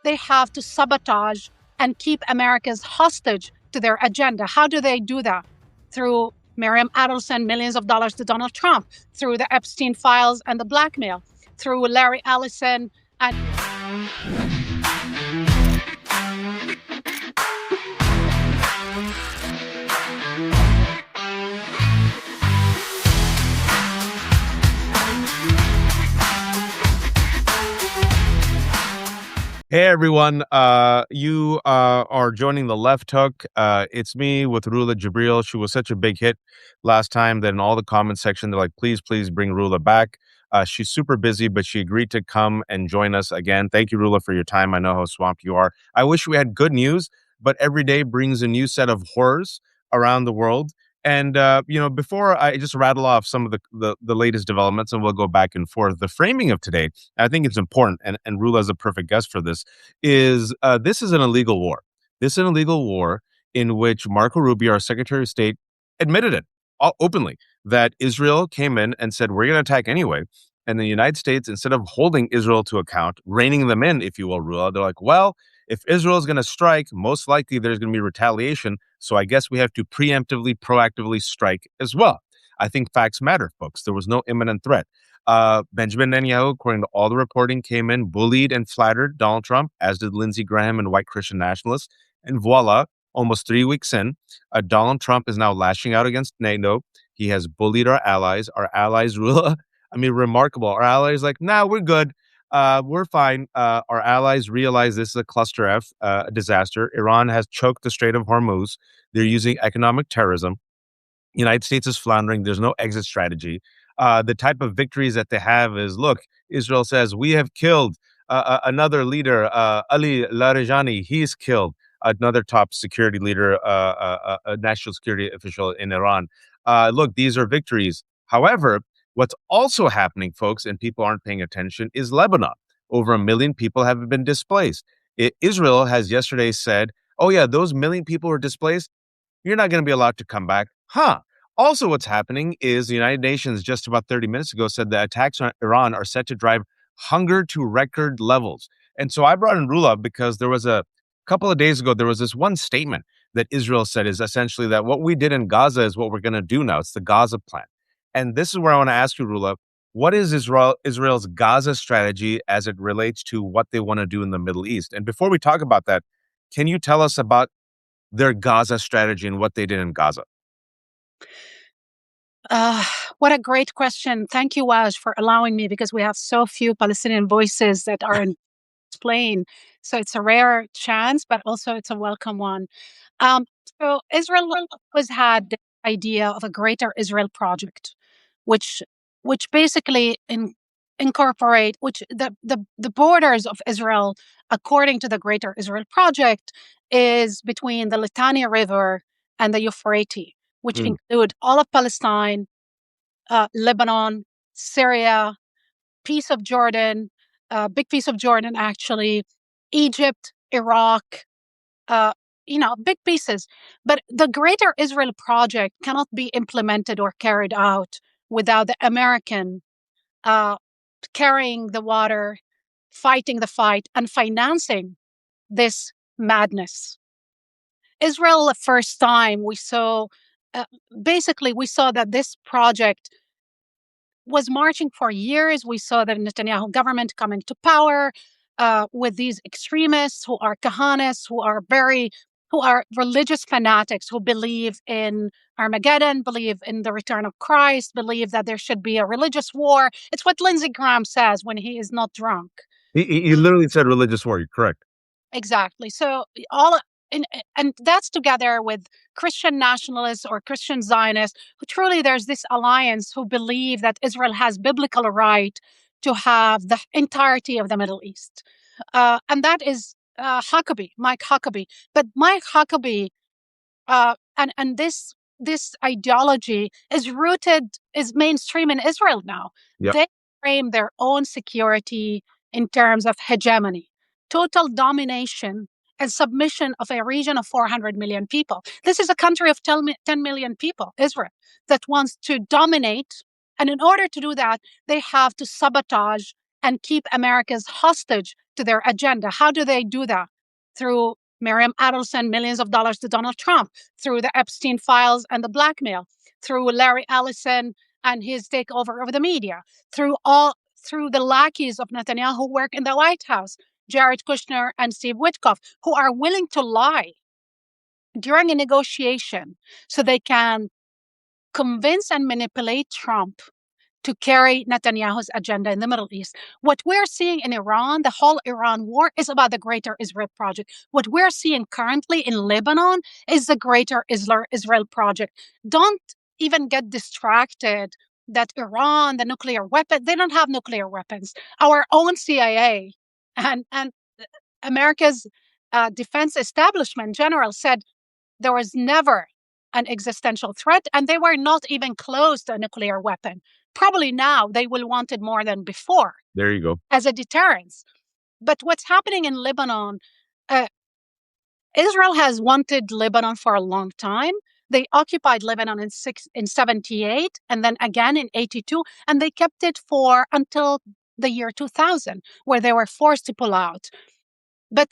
they have to sabotage and keep Americans hostage to their agenda. How do they do that? Through Miriam Adelson, millions of dollars to Donald Trump, through the Epstein files and the blackmail, through Larry Ellison and... Hey everyone, you are joining the Left Hook. It's me with Rula Jebreal. She was such a big hit last time that in all the comment section, they're like, please bring Rula back. She's super busy, but she agreed to come and join us again. Thank you, Rula, for your time. I know how swamped you are. I wish we had good news, but every day brings a new set of horrors around the world. And, before I just rattle off some of the latest developments and we'll go back and forth, the framing of today, I think it's important, and Rula is a perfect guest for this, is this is an illegal war. This is an illegal war in which Marco Rubio, our Secretary of State, admitted it openly, that Israel came in and said, we're going to attack anyway. And the United States, instead of holding Israel to account, reining them in, if you will, Rula, they're like, well, if Israel is going to strike, most likely there's going to be retaliation. So I guess we have to preemptively, proactively strike as well. I think facts matter, folks. There was no imminent threat. Benjamin Netanyahu, according to all the reporting, came in, bullied and flattered Donald Trump, as did Lindsey Graham and white Christian nationalists. And voila, almost 3 weeks in, Donald Trump is now lashing out against NATO. He has bullied our allies. Our allies, Rula, I mean, remarkable. Our allies like, nah, we're good. We're fine. Our allies realize this is a cluster F, a disaster. Iran has choked the Strait of Hormuz. They're using economic terrorism. United States is floundering. There's no exit strategy. The type of victories that they have is, look, Israel says, we have killed another leader, Ali Larijani. He's killed another top security leader, a national security official in Iran. Look, these are victories. However, what's also happening, folks, and people aren't paying attention, is Lebanon. Over 1 million people have been displaced. Israel has yesterday said, oh yeah, those 1 million people who are displaced, you're not going to be allowed to come back. Also, what's happening is the United Nations just about 30 minutes ago said the attacks on Iran are set to drive hunger to record levels. And so I brought in Rula because there was a couple of days ago, there was this one statement that Israel said is essentially that what we did in Gaza is what we're going to do now. It's the Gaza plan. And this is where I want to ask you, Rula, what is Israel's Gaza strategy as it relates to what they want to do in the Middle East? And before we talk about that, can you tell us about their Gaza strategy and what they did in Gaza? What a great question. Thank you, Waj, for allowing me, because we have so few Palestinian voices that are in explain. So it's a rare chance, but also it's a welcome one. So Israel always had the idea of a greater Israel project, which basically incorporate the borders of Israel, according to the greater Israel project, is between the Litani River and the Euphrates, which include all of Palestine, Lebanon, Syria, piece of Jordan, big piece of Jordan, actually, Egypt, Iraq, big pieces. But the greater Israel project cannot be implemented or carried out without the American carrying the water, fighting the fight, and financing this madness. Israel, the first time we saw, we saw that this project was marching for years. We saw the Netanyahu government coming to power with these extremists who are kahanists, who are religious fanatics, who believe in Armageddon, believe in the return of Christ, believe that there should be a religious war. It's what Lindsey Graham says when he is not drunk. He literally said religious war. You're correct. Exactly. So and that's together with Christian nationalists or Christian Zionists, who truly there's this alliance who believe that Israel has biblical right to have the entirety of the Middle East. And that is Mike Huckabee. But Mike Huckabee and this ideology is mainstream in Israel now. Yep. They frame their own security in terms of hegemony, total domination and submission of a region of 400 million people. This is a country of 10 million people, Israel, that wants to dominate. And in order to do that, they have to sabotage and keep Americans hostage to their agenda. How do they do that? Through Miriam Adelson, millions of dollars to Donald Trump, through the Epstein files and the blackmail, through Larry Ellison and his takeover of the media, through the lackeys of Netanyahu who work in the White House, Jared Kushner and Steve Witkoff, who are willing to lie during a negotiation so they can convince and manipulate Trump to carry Netanyahu's agenda in the Middle East. What we're seeing in Iran, the whole Iran war, is about the Greater Israel Project. What we're seeing currently in Lebanon is the Greater Israel Project. Don't even get distracted that Iran, the nuclear weapon, they don't have nuclear weapons. Our own CIA and America's defense establishment general said there was never an existential threat, and they were not even close to a nuclear weapon. Probably now they will want it more than before. There you go. As a deterrence. But what's happening in Lebanon, Israel has wanted Lebanon for a long time. They occupied Lebanon in 78 and then again in 82, and they kept it for until the year 2000, where they were forced to pull out. But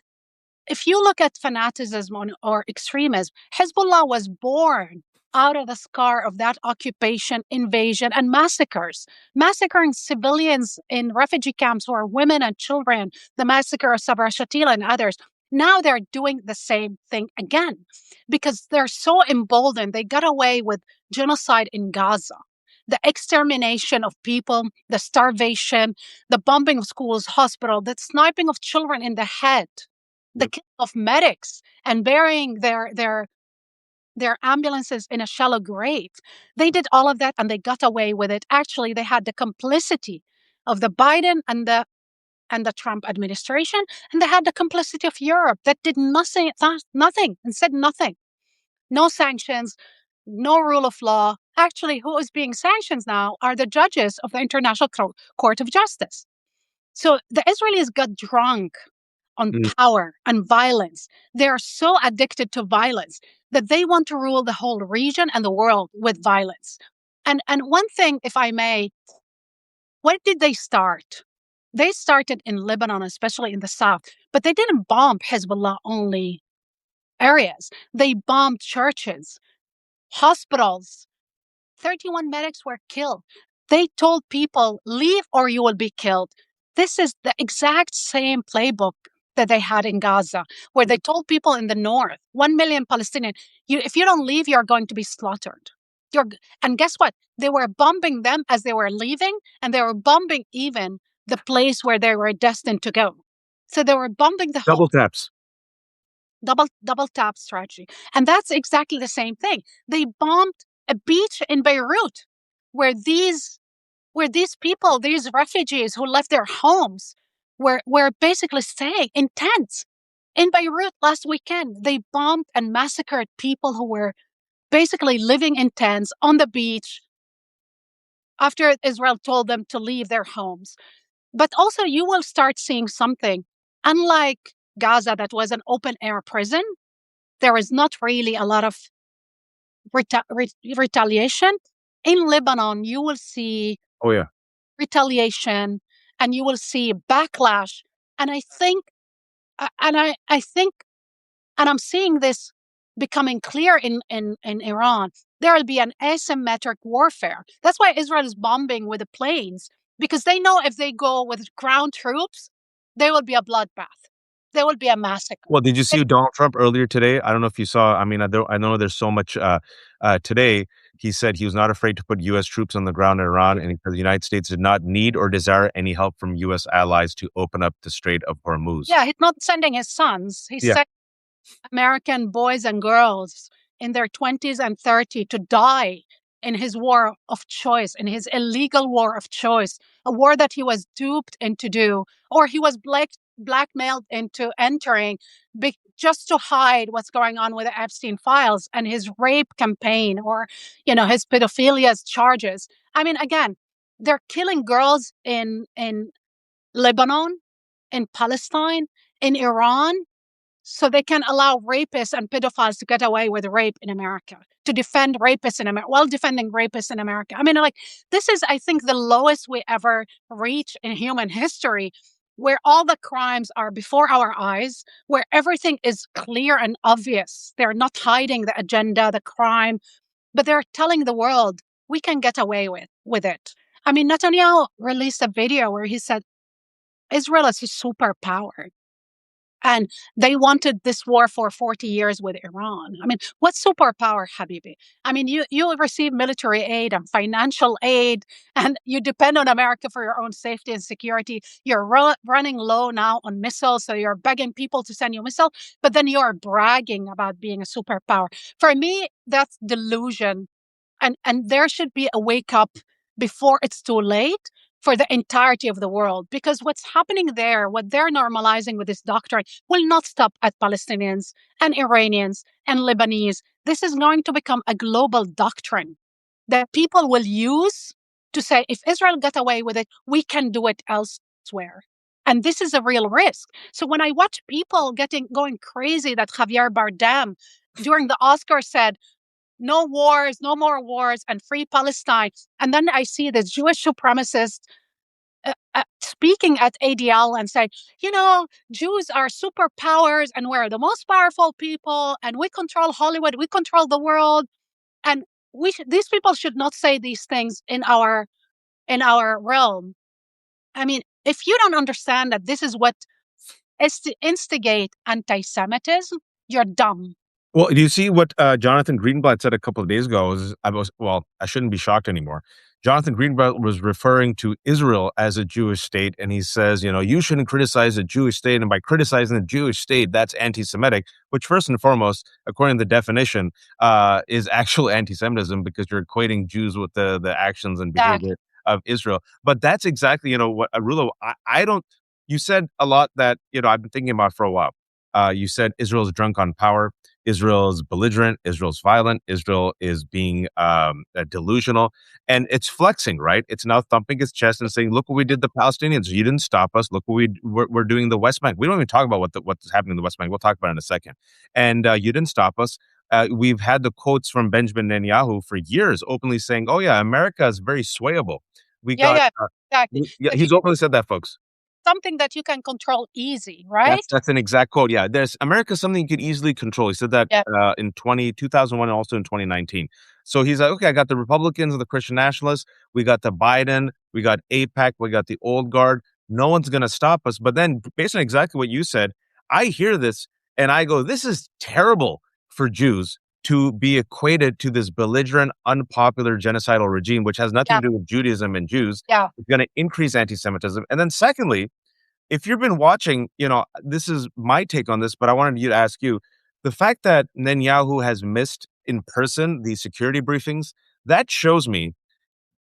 if you look at fanaticism or extremism, Hezbollah was born out of the scar of that occupation, invasion, and massacres, massacring civilians in refugee camps who are women and children, the massacre of Sabra Shatila and others. Now they're doing the same thing again because they're so emboldened. They got away with genocide in Gaza, the extermination of people, the starvation, the bombing of schools, hospitals, the sniping of children in the head, the killing of medics and burying their ambulances in a shallow grave. They did all of that and they got away with it. Actually, they had the complicity of the Biden and the Trump administration, and they had the complicity of Europe that did nothing and said nothing. No sanctions, no rule of law. Actually, who is being sanctioned now are the judges of the International Court of Justice. So the Israelis got drunk on power and violence. They are so addicted to violence that they want to rule the whole region and the world with violence. And one thing, if I may, where did they start? They started in Lebanon, especially in the south, but they didn't bomb Hezbollah-only areas. They bombed churches, hospitals. 31 medics were killed. They told people, leave or you will be killed. This is the exact same playbook that they had in Gaza, where they told people in the north, 1 million Palestinians, if you don't leave, you're going to be slaughtered. And guess what? They were bombing them as they were leaving, and they were bombing even the place where they were destined to go. So they were bombing the Double whole taps. Double tap strategy. And that's exactly the same thing. They bombed a beach in Beirut where these people, these refugees who left their homes, were basically staying in tents. In Beirut last weekend, they bombed and massacred people who were basically living in tents on the beach after Israel told them to leave their homes. But also, you will start seeing something. Unlike Gaza, that was an open-air prison, there is not really a lot of retaliation. In Lebanon, you will see retaliation, and you will see backlash. And I think, and I'm seeing this becoming clear in Iran, there will be an asymmetric warfare. That's why Israel is bombing with the planes, because they know if they go with ground troops, there will be a bloodbath. There will be a massacre. Well, did you see Donald Trump earlier today? I don't know if you saw. I mean, I know there's so much today. He said he was not afraid to put U.S. troops on the ground in Iran, and the United States did not need or desire any help from U.S. allies to open up the Strait of Hormuz. Yeah, he's not sending his sons. He's sending American boys and girls in their 20s and 30s to die in his war of choice, in his illegal war of choice, a war that he was duped into do, or he was blackmailed into entering just to hide what's going on with the Epstein files and his rape campaign, or, his pedophilia charges. I mean, again, they're killing girls in Lebanon, in Palestine, in Iran. so they can allow rapists and pedophiles to get away with rape in America, to defend rapists in America, while defending rapists in America. I mean, like, this is, I think, the lowest we ever reach in human history, where all the crimes are before our eyes, where everything is clear and obvious. They're not hiding the agenda, the crime, but they're telling the world we can get away with it. I mean, Netanyahu released a video where he said Israel is a superpower. And they wanted this war for 40 years with Iran. I mean, what superpower, Habibi? I mean, you receive military aid and financial aid, and you depend on America for your own safety and security. You're running low now on missiles, so you're begging people to send you missiles, but then you're bragging about being a superpower. For me, that's delusion. And there should be a wake up before it's too late for the entirety of the world, because what's happening there, what they're normalizing with this doctrine, will not stop at Palestinians and Iranians and Lebanese. This is going to become a global doctrine that people will use to say, if Israel got away with it, we can do it elsewhere. And this is a real risk. So when I watch people going crazy that Javier Bardem during the Oscars said, no wars, no more wars, and free Palestine. And then I see the Jewish supremacists speaking at ADL and say, Jews are superpowers and we're the most powerful people and we control Hollywood, we control the world. And these people should not say these things in our realm. I mean, if you don't understand that this is what is to instigate anti-Semitism, you're dumb. Well, do you see what Jonathan Greenblatt said a couple of days ago? I shouldn't be shocked anymore. Jonathan Greenblatt was referring to Israel as a Jewish state, and he says, you shouldn't criticize the Jewish state, and by criticizing the Jewish state, that's anti-Semitic, which first and foremost, according to the definition, is actual anti-Semitism because you're equating Jews with the actions and behavior of Israel. But that's exactly, what Rula, I don't. You said a lot that I've been thinking about for a while. You said Israel's drunk on power. Israel's belligerent, Israel's violent, Israel is being delusional, and it's flexing, right? It's now thumping its chest and saying, look what we did to the Palestinians. You didn't stop us. Look what we're doing in the West Bank. We don't even talk about what's happening in the West Bank. We'll talk about it in a second. And you didn't stop us. We've had the quotes from Benjamin Netanyahu for years openly saying, oh yeah, America is very swayable. Exactly. He's openly said that, folks. Something that you can control easy, right? That's an exact quote. Yeah, there's America's something you could easily control. He said that in 2001 and also in 2019. So he's like, okay, I got the Republicans and the Christian nationalists. We got the Biden. We got AIPAC. We got the old guard. No one's going to stop us. But then based on exactly what you said, I hear this and I go, this is terrible for Jews to be equated to this belligerent, unpopular genocidal regime, which has nothing to do with Judaism and Jews. It's going to increase anti-Semitism. And then secondly, if you've been watching, this is my take on this, but I wanted you to ask you, the fact that Netanyahu has missed in person the security briefings, that shows me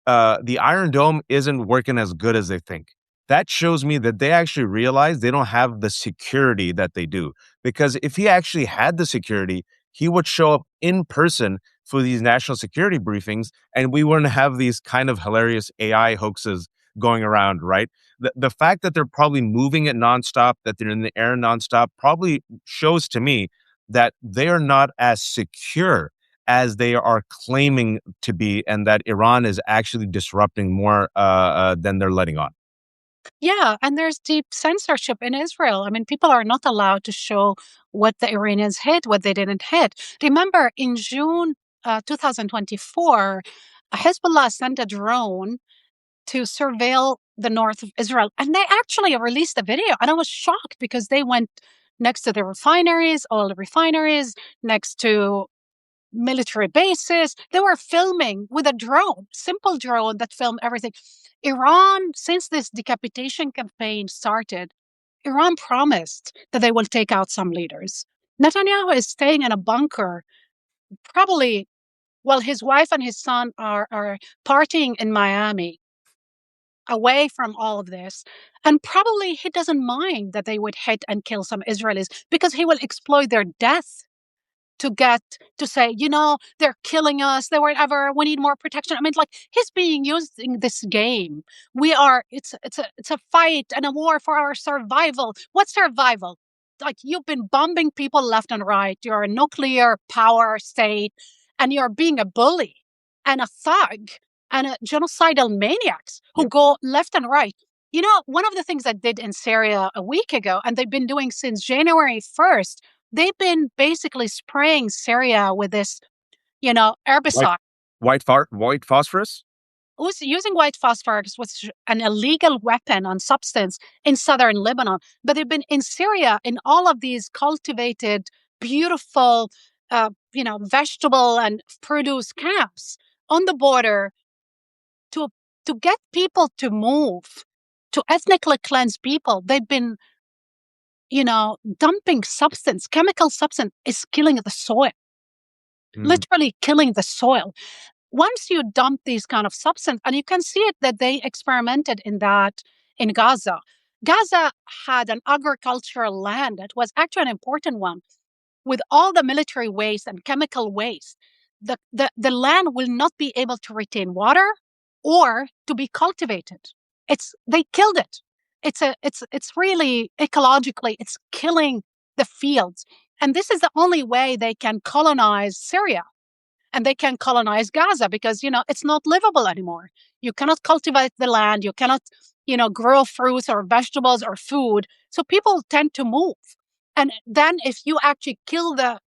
the Iron Dome isn't working as good as they think. That shows me that they actually realize they don't have the security that they do. Because if he actually had the security, he would show up in person for these national security briefings, and we wouldn't have these kind of hilarious AI hoaxes going around, right? The fact that they're probably moving it nonstop, that they're in the air nonstop, probably shows to me that they are not as secure as they are claiming to be, and that Iran is actually disrupting more than they're letting on. Yeah, and there's deep censorship in Israel. I mean, people are not allowed to show what the Iranians hit, what they didn't hit. Remember, in June 2024, Hezbollah sent a drone to surveil the north of Israel. And they actually released a video. And I was shocked because they went next to the refineries, oil refineries, next to military bases. They were filming with a drone, simple drone that filmed everything. Iran, since this decapitation campaign started, Iran promised that they will take out some leaders. Netanyahu is staying in a bunker, probably while his wife and his son are partying in Miami, away from all of this. And probably he doesn't mind that they would hit and kill some Israelis because he will exploit their death to say, they're killing us, they whatever, we need more protection. I mean, like, he's being used in this game. It's a fight and a war for our survival. What survival? like you've been bombing people left and right. You're a nuclear power state, and you're being a bully and a thug and a genocidal maniacs who Yep. go left and right. You know, one of the things I did in Syria a week ago, and they've been doing since January 1st, they've been basically spraying Syria with this, White herbicide. white phosphorus. Was using white phosphorus, was an illegal weapon and substance in southern Lebanon. But they've been in Syria in all of these cultivated, beautiful, vegetable and produce camps on the border to to get people to move, to ethnically cleanse people. They've been, dumping substance, chemical substance is killing the soil, Mm, literally killing the soil. Once you dump these kind of substance, and you can see it that they experimented in that in Gaza. Gaza had an agricultural land that was actually an important one. With all the military waste and chemical waste, the land will not be able to retain water or to be cultivated. They killed it. It's really ecologically, it's killing the fields. And this is the only way they can colonize Syria, and they can colonize Gaza, because, it's not livable anymore. You cannot cultivate the land. You cannot, grow fruits or vegetables or food. So people tend to move. And then if you actually kill the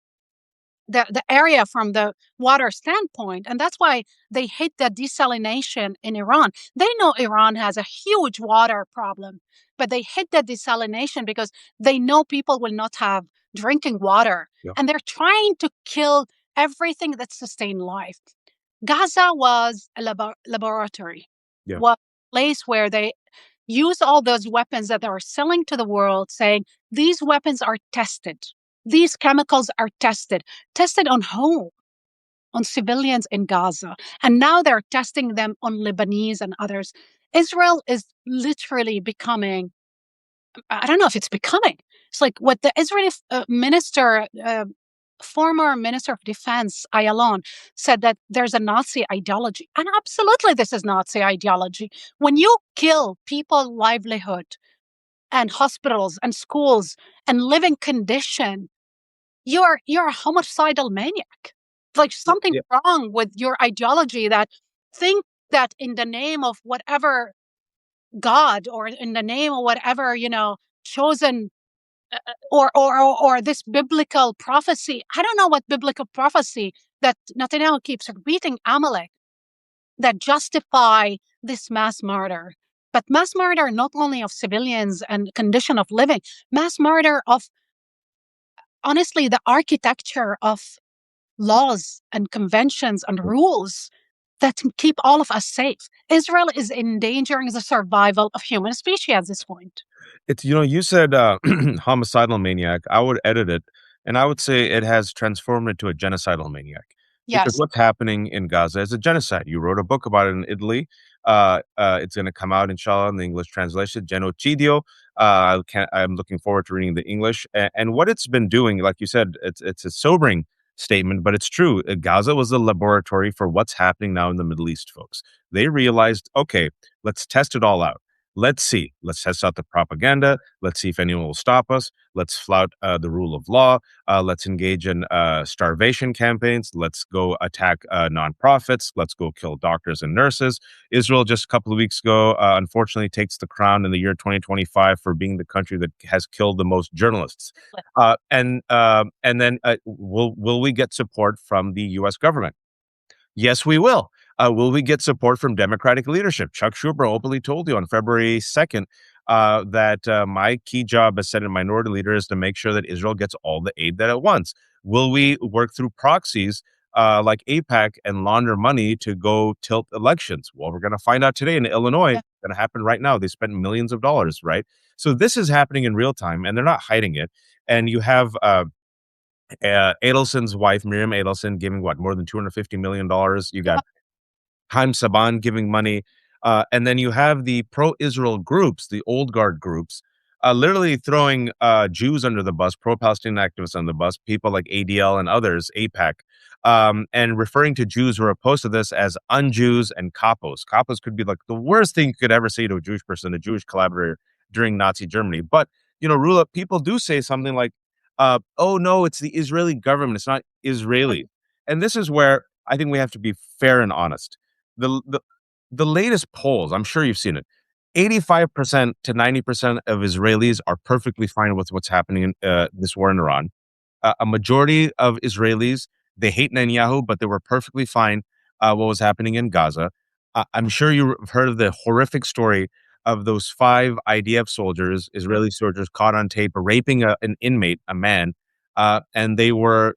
area from the water standpoint, and that's why they hate the desalination in Iran. They know Iran has a huge water problem, but they hate the desalination because they know people will not have drinking water. yeah, And they're trying to kill everything that sustains life. Gaza was a laboratory, yeah. was a place where they use all those weapons that they are selling to the world, saying these weapons are tested. These chemicals are tested. Tested on whom? On civilians in Gaza. And now they're testing them on Lebanese and others. Israel is literally becoming, I don't know if it's becoming, it's like what the Israeli former Minister of Defense, Ayalon, said, that there's a Nazi ideology. And absolutely, this is Nazi ideology. When you kill people's livelihood and hospitals and schools and living condition, you're a homicidal maniac. Like something Yeah. wrong with your ideology, that think that in the name of whatever God, or in the name of whatever, chosen, or this biblical prophecy. I don't know what biblical prophecy that Netanyahu keeps repeating, Amalek, that justify this mass murder. But mass murder not only of civilians and condition of living, mass murder of, honestly, the architecture of laws and conventions and rules that keep all of us safe. Israel is endangering the survival of human species at this point. It's, you said homicidal maniac. I would edit it and I would say it has transformed into a genocidal maniac, because Yes. what's happening in Gaza is a genocide. You wrote a book about it in Italy. It's going to come out, inshallah, in the English translation, Genocidio. I'm looking forward to reading the English. And what it's been doing, like you said, it's a sobering statement, but it's true. Gaza was the laboratory for what's happening now in the Middle East, folks. They realized, okay, let's test it all out. Let's see. Let's test out the propaganda. Let's see if anyone will stop us. Let's flout the rule of law. Let's engage in starvation campaigns. Let's go attack nonprofits. Let's go kill doctors and nurses. Israel, just a couple of weeks ago, unfortunately takes the crown in the year 2025 for being the country that has killed the most journalists. And then will we get support from the U.S. government? Yes, we will. Will we get support from Democratic leadership? Chuck Schumer openly told you on February 2nd that my key job as Senate Minority Leader is to make sure that Israel gets all the aid that it wants. Will we work through proxies like AIPAC and launder money to go tilt elections? Well, we're going to find out today in Illinois. Yeah. It's going to happen right now. They spent millions of dollars, right? So this is happening in real time, and they're not hiding it. And you have Adelson's wife, Miriam Adelson, giving what, more than $250 million. You got Haim Saban giving money. And then you have the pro-Israel groups, the old guard groups, literally throwing Jews under the bus, pro-Palestinian activists under the bus, people like ADL and others, APAC, and referring to Jews who are opposed to this as un-Jews and kapos. Kapos could be like the worst thing you could ever say to a Jewish person, a Jewish collaborator during Nazi Germany. But Rula, people do say something like, "Oh no, it's the Israeli government. It's not Israeli." And this is where I think we have to be fair and honest. The the the latest polls, I'm sure you've seen it. 85% to 90% of Israelis are perfectly fine with what's happening in this war in Iran. A majority of Israelis, they hate Netanyahu, but they were perfectly fine what was happening in Gaza. I'm sure you've heard of the horrific story of those 5 IDF soldiers, Israeli soldiers, caught on tape raping an inmate, a man, and the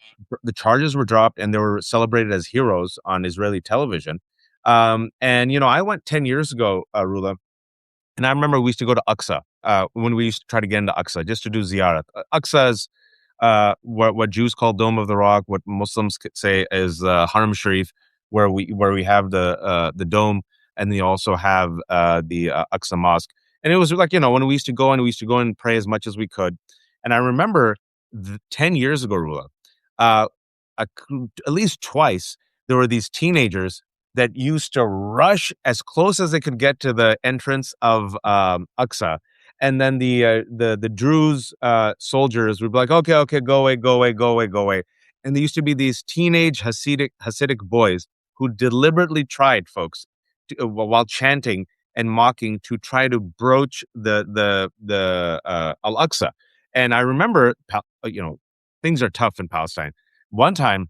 charges were dropped and they were celebrated as heroes on Israeli television. And I went 10 years ago, Rula, and I remember we used to go to Aqsa when we used to try to get into Aqsa just to do ziyarat. Aqsa is what Jews call Dome of the Rock, what Muslims could say is Haram Sharif, where we have the dome, and they also have the Aqsa Mosque. And it was like when we used to go and pray as much as we could. And I remember 10 years ago, Rula, uh, at least twice there were these teenagers that used to rush as close as they could get to the entrance of Aqsa, and then the Druze soldiers would be like, "Okay, okay, go away, go away, go away, go away." And there used to be these teenage Hasidic boys who deliberately tried, folks, while chanting and mocking, to try to broach the Al Aqsa. And I remember, things are tough in Palestine. One time,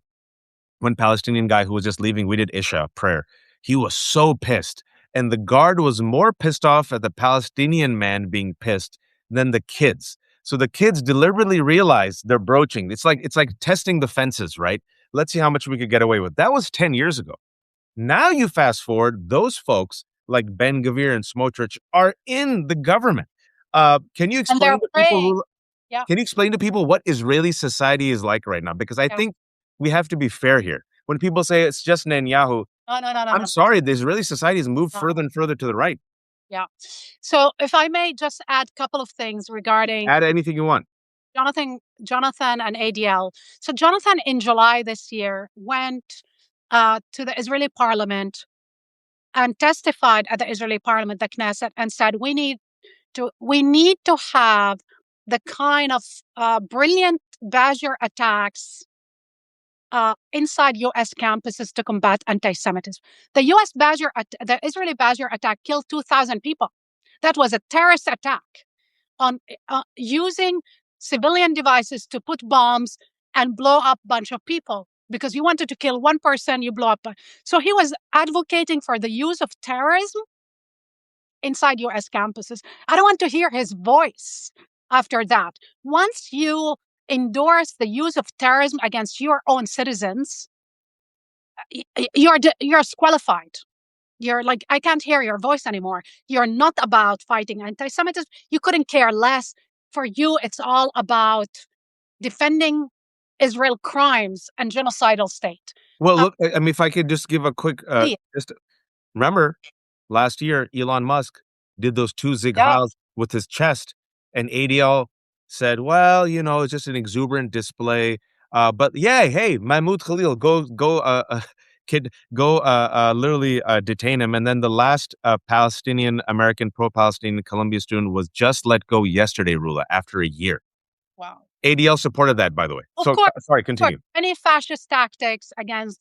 one Palestinian guy who was just leaving, we did Isha prayer. He was so pissed. And the guard was more pissed off at the Palestinian man being pissed than the kids. So the kids deliberately realized they're broaching. It's like testing the fences, right? Let's see how much we could get away with. That was 10 years ago. Now you fast forward, those folks like Ben Gavir and Smotrich are in the government. Can you And they're explain to praying. people? Yeah. Can you explain to people what Israeli society is like right now? Because I Yeah. think we have to be fair here. When people say it's just Netanyahu, No, no, no, no, I'm no. sorry, the Israeli society has moved No. further and further to the right. Yeah. So if I may just add a couple of things regarding Add anything you want. Jonathan and ADL. So Jonathan in July this year went to the Israeli parliament and testified at the Israeli parliament, the Knesset, and said we need to have the kind of brilliant Badger attacks inside U.S. campuses to combat anti-Semitism. The Israeli Badger attack killed 2,000 people. That was a terrorist attack on using civilian devices to put bombs and blow up a bunch of people. Because you wanted to kill one person, you blow up. So he was advocating for the use of terrorism inside US campuses. I don't want to hear his voice after that. Once you endorse the use of terrorism against your own citizens, you're disqualified. You're like, I can't hear your voice anymore. You're not about fighting anti-Semitism. You couldn't care less. For you, it's all about defending Israel crimes and genocidal state. Well, look, I mean, if I could just give a quick, Yeah, just remember last year, Elon Musk did those 2 Zig yeah, Heils with his chest, and ADL said, "Well, it's just an exuberant display." But yeah, hey, Mahmoud Khalil, go, kid, go, literally detain him. And then the last Palestinian-American, pro-Palestinian Columbia student was just let go yesterday, Rula, after a year. wow. ADL supported that, by the way. Of So, course, sorry, continue. any fascist tactics against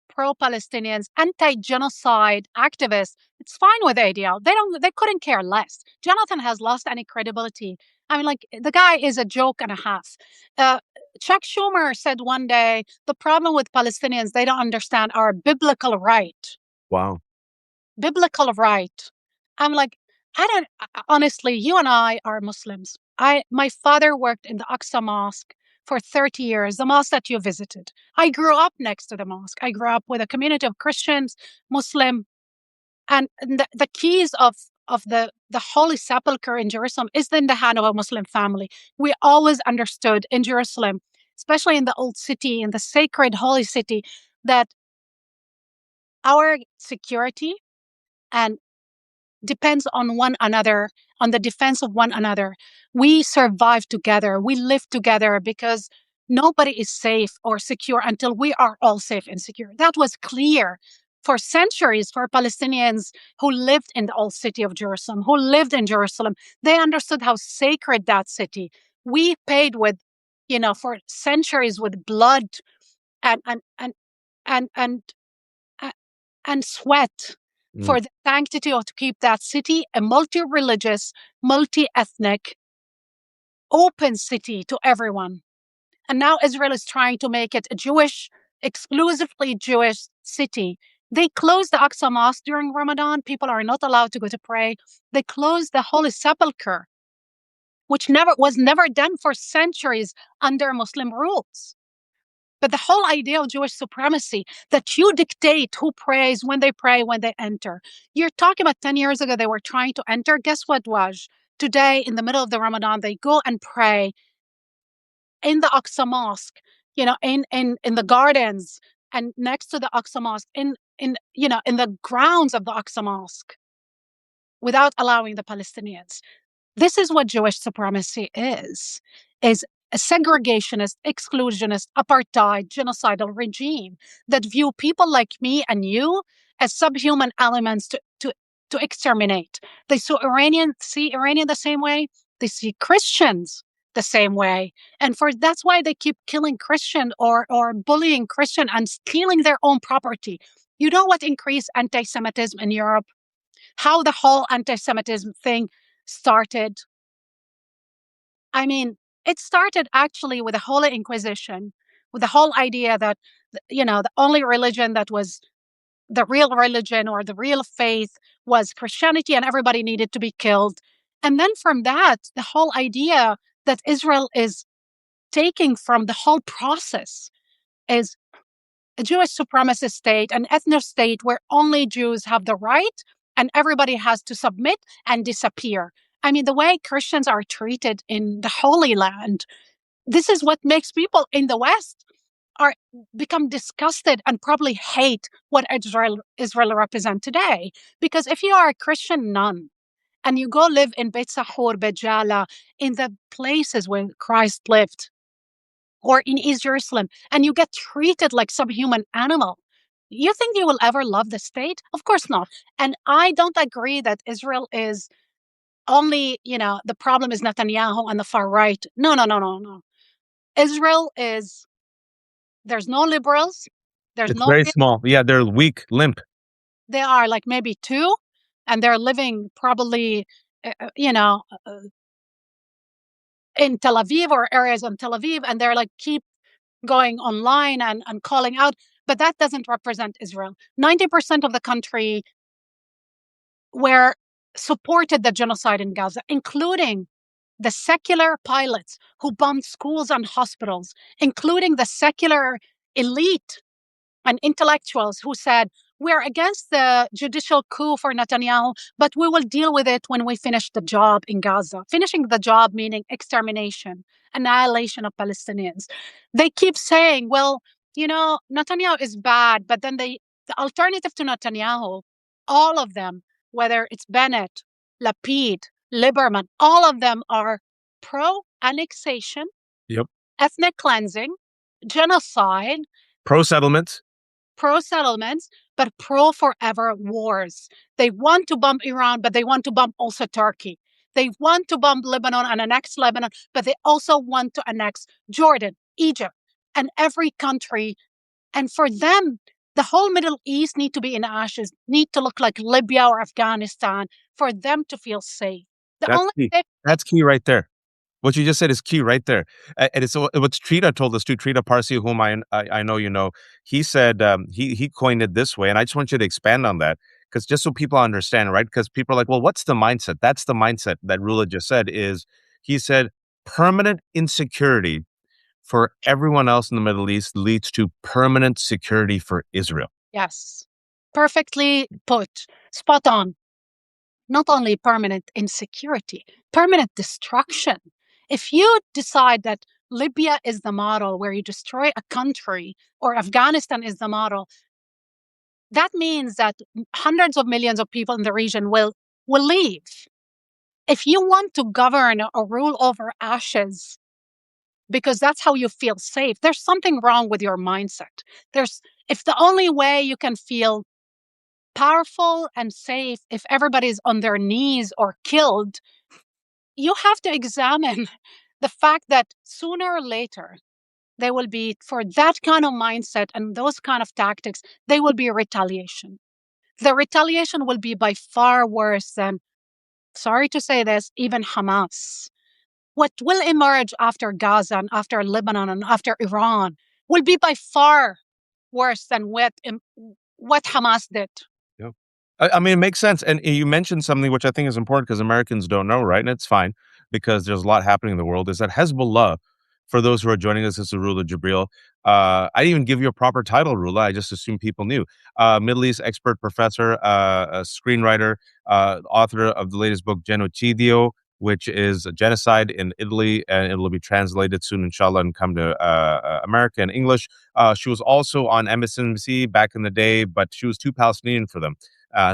pro-Palestinians, anti-genocide activists, it's fine with ADL. They couldn't care less. Jonathan has lost any credibility. I mean, like, the guy is a joke and a half. Uh, Chuck Schumer said one day, the problem with Palestinians, they don't understand our biblical right. Wow. Biblical right. I'm like, I don't, honestly, you and I are Muslims. My father worked in the Aqsa Mosque for 30 years, the mosque that you visited. I grew up next to the mosque. I grew up with a community of Christians, Muslim, and the keys of the Holy Sepulchre in Jerusalem is in the hand of a Muslim family. We always understood in Jerusalem, especially in the old city, in the sacred holy city, that our security and depends on one another, on the defense of one another. We survive together. We live together because nobody is safe or secure until we are all safe and secure. That was clear for centuries, for Palestinians who lived in the old city of Jerusalem, who lived in Jerusalem, they understood how sacred that city. We paid with, for centuries with blood and and and and and, and sweat Mm. for the sanctity of to keep that city a multi-religious, multi-ethnic, open city to everyone. And now Israel is trying to make it a Jewish, exclusively Jewish city. They closed the Aqsa Mosque during Ramadan. People are not allowed to go to pray. They closed the Holy Sepulchre, which was never done for centuries under Muslim rules. But the whole idea of Jewish supremacy, that you dictate who prays, when they pray, when they enter. You're talking about 10 years ago, they were trying to enter. Guess what, Waj? Today, in the middle of the Ramadan, they go and pray in the Aqsa Mosque, in the gardens and next to the Aqsa Mosque, in the grounds of the Aqsa Mosque, without allowing the Palestinians. This is what Jewish supremacy is a segregationist, exclusionist, apartheid, genocidal regime that view people like me and you as subhuman elements to exterminate. They see Iranian the same way. They see Christians the same way. And that's why they keep killing Christian or bullying Christian and stealing their own property. You know what increased anti-Semitism in Europe? How the whole anti-Semitism thing started? I mean, it started actually with the Holy Inquisition, with the whole idea that, the only religion that was the real religion or the real faith was Christianity and everybody needed to be killed. And then from that, the whole idea that Israel is taking from the whole process is a Jewish supremacist state, an ethno state where only Jews have the right and everybody has to submit and disappear. I mean, the way Christians are treated in the Holy Land, this is what makes people in the West are become disgusted and probably hate what Israel represents today. Because if you are a Christian nun and you go live in Beit Sahur, Beit Jala, in the places where Christ lived, or in East Jerusalem, and you get treated like subhuman animal, you think you will ever love the state? Of course not. And I don't agree that Israel is only, the problem is Netanyahu and the far right. No, no, no, no, no. Israel is, there's no liberals. There's It's no, very small. Yeah, they're weak, limp. they are like maybe two, and they're living probably, uh, uh, you know, uh, in Tel Aviv or areas in Tel Aviv, and they're like keep going online and calling out. But that doesn't represent Israel. 90% of the country were supported the genocide in Gaza, including the secular pilots who bombed schools and hospitals, including the secular elite and intellectuals who said, we're against the judicial coup for Netanyahu, but we will deal with it when we finish the job in Gaza. Finishing the job meaning extermination, annihilation of Palestinians. They keep saying, well, Netanyahu is bad, but then the alternative to Netanyahu, all of them, whether it's Bennett, Lapid, Lieberman, all of them are pro-annexation, Yep. ethnic cleansing, genocide, Pro-settlement. pro-settlements, but pro-forever wars. They want to bomb Iran, but they want to bomb also Turkey. They want to bomb Lebanon and annex Lebanon, but they also want to annex Jordan, Egypt, and every country. And for them, the whole Middle East need to be in ashes, need to look like Libya or Afghanistan for them to feel safe. The That's only key. safe. That's key right there. What you just said is key right there. And it's what Trita told us too. Trita Parsi, whom I know you know, he said he coined it this way, and I just want you to expand on that because just so people understand, right? Because people are like, well, what's the mindset? That's the mindset that Rula just said. Is he said permanent insecurity for everyone else in the Middle East leads to permanent security for Israel. Yes, perfectly put, spot on. Not only permanent insecurity, permanent destruction. If you decide that Libya is the model where you destroy a country or Afghanistan is the model, that means that hundreds of millions of people in the region will leave. If you want to govern or rule over ashes because that's how you feel safe, there's something wrong with your mindset. If the only way you can feel powerful and safe if everybody's on their knees or killed, you have to examine the fact that sooner or later, they will be, for that kind of mindset and those kind of tactics, they will be retaliation. The retaliation will be by far worse than, sorry to say this, even Hamas. What will emerge after Gaza and after Lebanon and after Iran will be by far worse than what Hamas did. Yeah. I mean, it makes sense. And you mentioned something which I think is important because Americans don't know, right? And it's fine because there's a lot happening in the world. Is that Hezbollah, for those who are joining us, this is Rula Jebreal. I didn't even give you a proper title, Rula. I just assumed people knew. Middle East expert professor, a screenwriter, author of the latest book, Genocidio, which is a genocide in Italy, and it will be translated soon, inshallah, and come to America in English. She was also on MSNBC back in the day, but she was too Palestinian for them.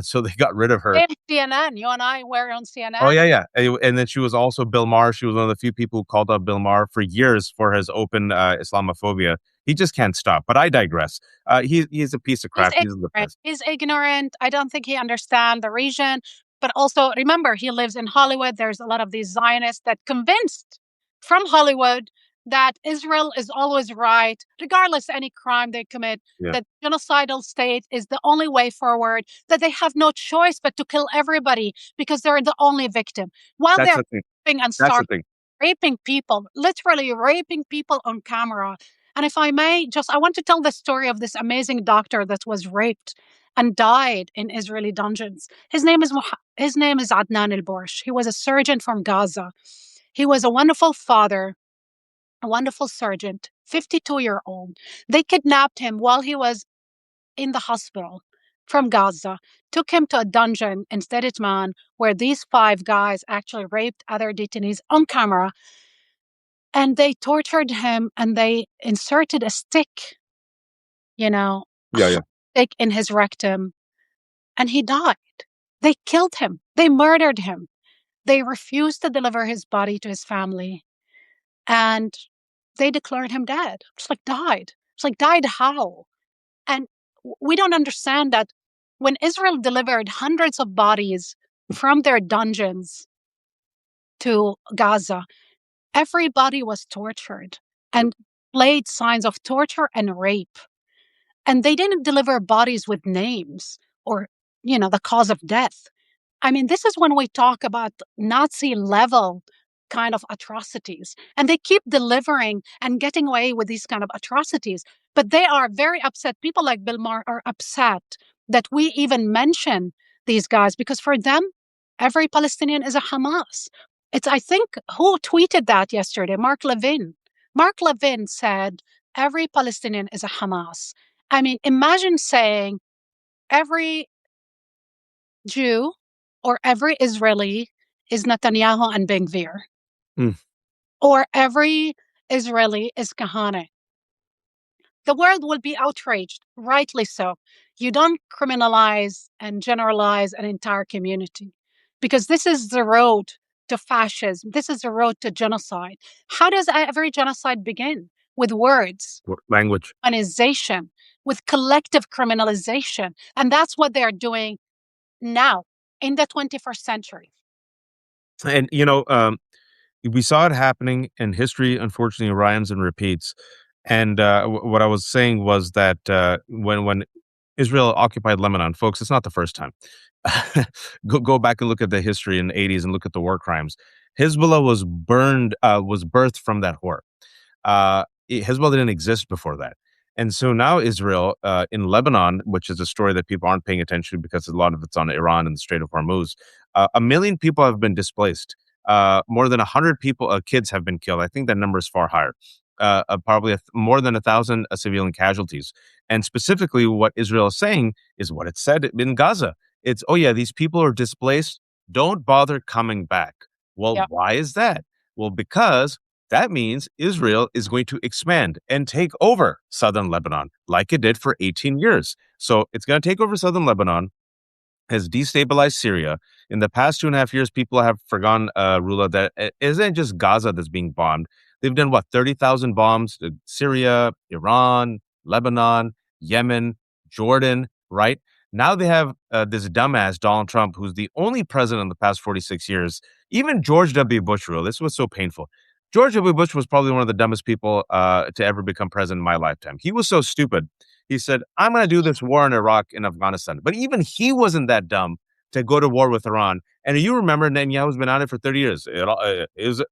So they got rid of her. And CNN, you and I were on CNN. Oh, yeah, yeah. And then she was also Bill Maher. She was one of the few people who called out Bill Maher for years for his open Islamophobia. He just can't stop. But I digress. He's a piece of crap. He's the best. He's ignorant. I don't think he understands the region. But also, remember, he lives in Hollywood. There's a lot of these Zionists that convinced from Hollywood that Israel is always right, regardless of any crime they commit, that genocidal state is the only way forward, that they have no choice but to kill everybody because they're the only victim. While That's they're raping and starving, raping people, literally raping people on camera. And if I may, I want to tell the story of this amazing doctor that was raped and died in Israeli dungeons. His name is Adnan al-Borsh. He was a surgeon from Gaza. He was a wonderful father, a wonderful surgeon, 52-year-old. They kidnapped him while he was in the hospital from Gaza, took him to a dungeon in Steditman where these 5 guys actually raped other detainees on camera. And they tortured him and they inserted a stick, stick in his rectum, and he died. They killed him. They murdered him. They refused to deliver his body to his family. And they declared him dead. It's like died. It's like died how? And we don't understand that when Israel delivered hundreds of bodies from their dungeons to Gaza, everybody was tortured and displayed signs of torture and rape. And they didn't deliver bodies with names or, the cause of death. I mean, this is when we talk about Nazi level kind of atrocities. And they keep delivering and getting away with these kind of atrocities. But they are very upset. People like Bill Maher are upset that we even mention these guys because for them, every Palestinian is a Hamas. I think, who tweeted that yesterday? Mark Levin. Mark Levin said, every Palestinian is a Hamas. I mean, imagine saying every Jew or every Israeli is Netanyahu and Ben Gvir. Or every Israeli is Kahane. The world will be outraged, rightly so. You don't criminalize and generalize an entire community because this is the road to fascism. This is the road to genocide. How does every genocide begin? With words. Language. Organization, with collective criminalization. And that's what they're doing now in the 21st century. And, we saw it happening in history, unfortunately, rhymes and repeats. And what I was saying was that when Israel occupied Lebanon, folks, it's not the first time. Go back and look at the history in the 80s and look at the war crimes. Hezbollah was birthed from that war. Hezbollah didn't exist before that. And so now Israel in Lebanon, which is a story that people aren't paying attention to because a lot of it's on Iran and the Strait of Hormuz, 1 million people have been displaced. More than 100 people, kids have been killed. I think that number is far higher. Probably more than 1,000 civilian casualties. And specifically what Israel is saying is what it said in Gaza. It's, oh yeah, these people are displaced. Don't bother coming back. Well, why is that? Well, because that means Israel is going to expand and take over southern Lebanon like it did for 18 years. So it's going to take over southern Lebanon, has destabilized Syria. In the past 2.5 years, people have forgotten, Rula, that it isn't just Gaza that's being bombed. They've done, 30,000 bombs to Syria, Iran, Lebanon, Yemen, Jordan, right? Now they have this dumbass Donald Trump, who's the only president in the past 46 years. Even George W. Bush rule. This was so painful. George W. Bush was probably one of the dumbest people to ever become president in my lifetime. He was so stupid. He said, I'm going to do this war in Iraq and Afghanistan. But even he wasn't that dumb to go to war with Iran. And you remember Netanyahu's been on it for 30 years.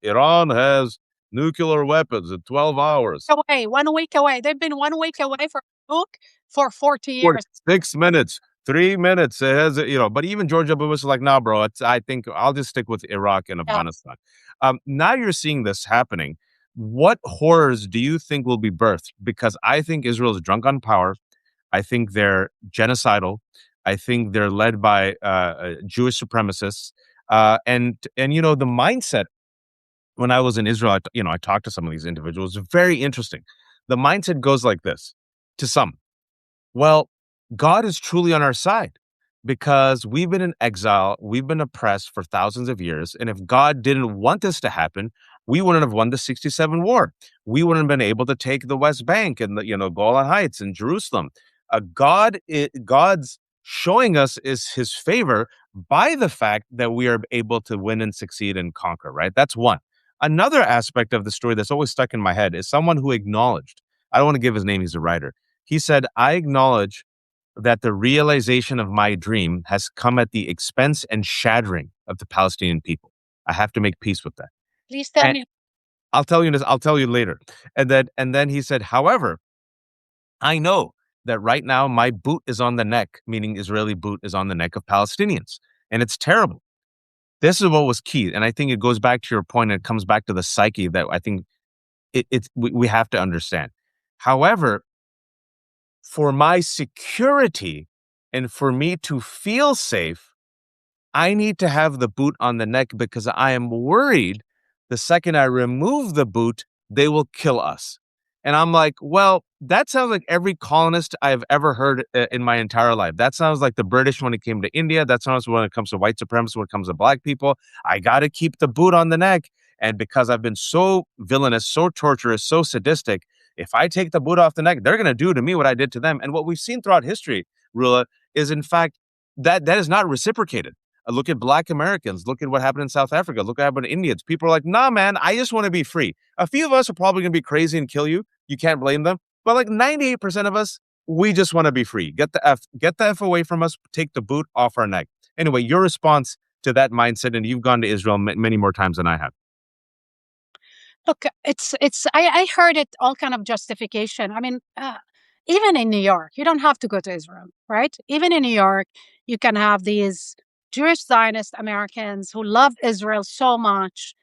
Iran has nuclear weapons in 12 hours. Away, 1 week away. They've been 1 week away for nuke for 40 years. 46 minutes. 3 minutes. It has, but even George W. Bush is like, nah, bro, I think I'll just stick with Iraq and Afghanistan. Now you're seeing this happening. What horrors do you think will be birthed? Because I think Israel is drunk on power. I think they're genocidal. I think they're led by Jewish supremacists. And the mindset when I was in Israel, I talked to some of these individuals. Very interesting. The mindset goes like this to some. Well, God is truly on our side because we've been in exile, we've been oppressed for thousands of years. And if God didn't want this to happen, we wouldn't have won the 67 war. We wouldn't have been able to take the West Bank and the Golan Heights and Jerusalem. God's showing us is his favor by the fact that we are able to win and succeed and conquer, right? That's one. Another aspect of the story that's always stuck in my head is someone who acknowledged, I don't want to give his name, he's a writer. He said, I acknowledge that the realization of my dream has come at the expense and shattering of the Palestinian people. I have to make peace with that. Please tell me. I'll tell you this, I'll tell you later. And then he said, however, I know that right now my boot is on the neck, meaning Israeli boot is on the neck of Palestinians. And it's terrible. This is what was key. And I think it goes back to your point, and it comes back to the psyche that I think we have to understand. However, for my security and for me to feel safe, I need to have the boot on the neck because I am worried the second I remove the boot, they will kill us. And I'm like, well, that sounds like every colonist I've ever heard in my entire life. That sounds like the British when it came to India. That sounds when it comes to white supremacy, when it comes to black people. I got to keep the boot on the neck. And because I've been so villainous, so torturous, so sadistic, if I take the boot off the neck, they're going to do to me what I did to them. And what we've seen throughout history, Rula, is in fact that is not reciprocated. Look at Black Americans. Look at what happened in South Africa. Look what happened to Indians. People are like, nah, man, I just want to be free. A few of us are probably going to be crazy and kill you. You can't blame them. But like 98% of us, we just want to be free. Get the F away from us. Take the boot off our neck. Anyway, your response to that mindset, and you've gone to Israel many more times than I have. Look, I heard it all kind of justification. I mean, even in New York, you don't have to go to Israel, right? Even in New York, you can have these Jewish Zionist Americans who love Israel so much,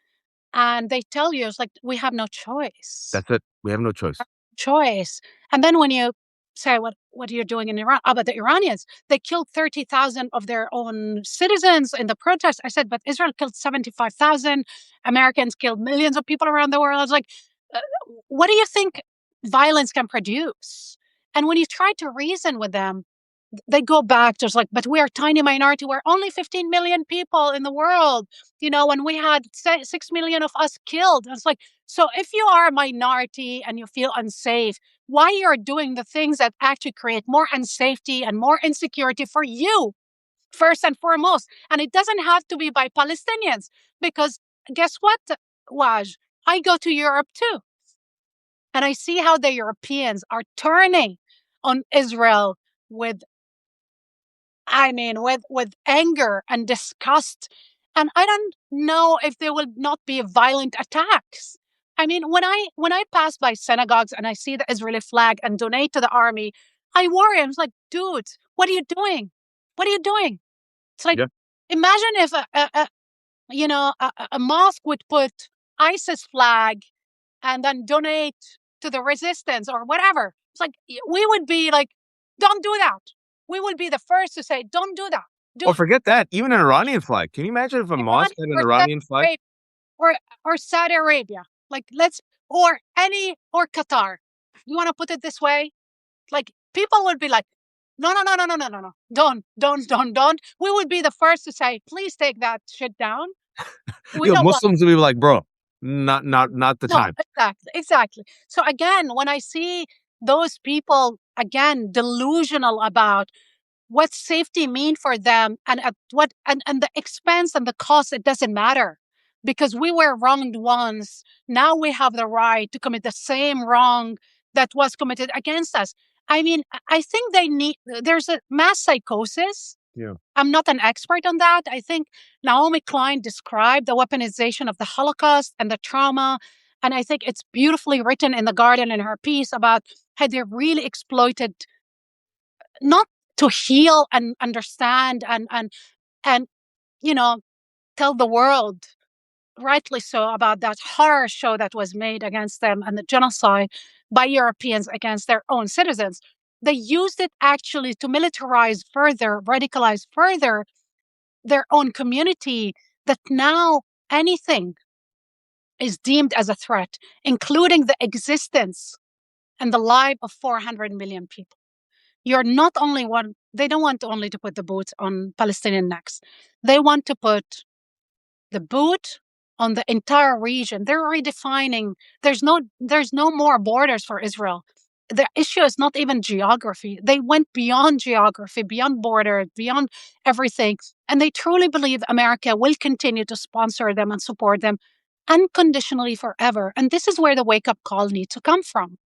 and they tell you, it's like, we have no choice. That's it. We have no choice. And then when you say, what are you doing in Iran? But the Iranians, they killed 30,000 of their own citizens in the protests. I said, but Israel killed 75,000. Americans killed millions of people around the world. I was like, what do you think violence can produce? And when you try to reason with them, they go back just like, but we are a tiny minority. We're only 15 million people in the world, when we had 6 million of us killed. It's like, so if you are a minority and you feel unsafe, why you're doing the things that actually create more unsafety and more insecurity for you, first and foremost. And it doesn't have to be by Palestinians, because guess what, Waj? I go to Europe too. And I see how the Europeans are turning on Israel with anger and disgust. And I don't know if there will not be violent attacks. I mean, when I pass by synagogues and I see the Israeli flag and donate to the army, I worry. I'm like, dude, what are you doing? What are you doing? It's like, imagine if a mosque would put ISIS flag and then donate to the resistance or whatever. It's like, we would be like, don't do that. We would be the first to say, don't do that. Forget that. Even an Iranian flag. Can you imagine if a mosque had an Iranian flag? Or Saudi Arabia. Or Qatar. You want to put it this way? Like, people would be like, no. Don't. We would be the first to say, please take that shit down. Muslims would be like, bro, not the time. Exactly. So again, when I see those people, again, delusional about what safety mean for them, and at what and the expense and the cost, it doesn't matter, because we were wronged once. Now we have the right to commit the same wrong that was committed against us. I mean, I think there's a mass psychosis. Yeah. I'm not an expert on that. I think Naomi Klein described the weaponization of the Holocaust and the trauma. And I think it's beautifully written in The Guardian in her piece about how they really exploited, not to heal and understand and you know tell the world, rightly so, about that horror show that was made against them and the genocide by Europeans against their own citizens. They used it actually to militarize further, radicalize further their own community, that now anything is deemed as a threat, including the existence and the life of 400 million people. You're not only one, they don't want only to put the boot on Palestinian necks. They want to put the boot on the entire region. They're redefining. There's no more borders for Israel. The issue is not even geography. They went beyond geography, beyond borders, beyond everything. And they truly believe America will continue to sponsor them and support them unconditionally forever. And this is where the wake-up call needs to come from.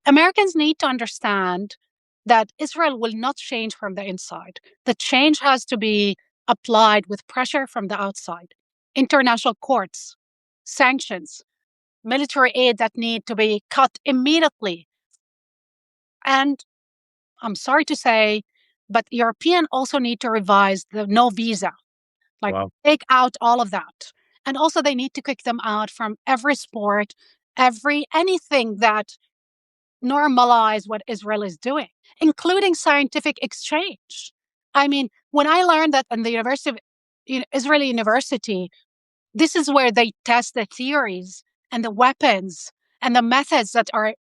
Americans need to understand that Israel will not change from the inside. The change has to be applied with pressure from the outside. International courts, sanctions, military aid that need to be cut immediately. And I'm sorry to say, but Europeans also need to revise the no visa, like Wow. take out all of that. And also they need to kick them out from every sport, anything that normalize what Israel is doing, including scientific exchange. I mean, when I learned that in the Israeli university, this is where they test the theories and the weapons and the methods that are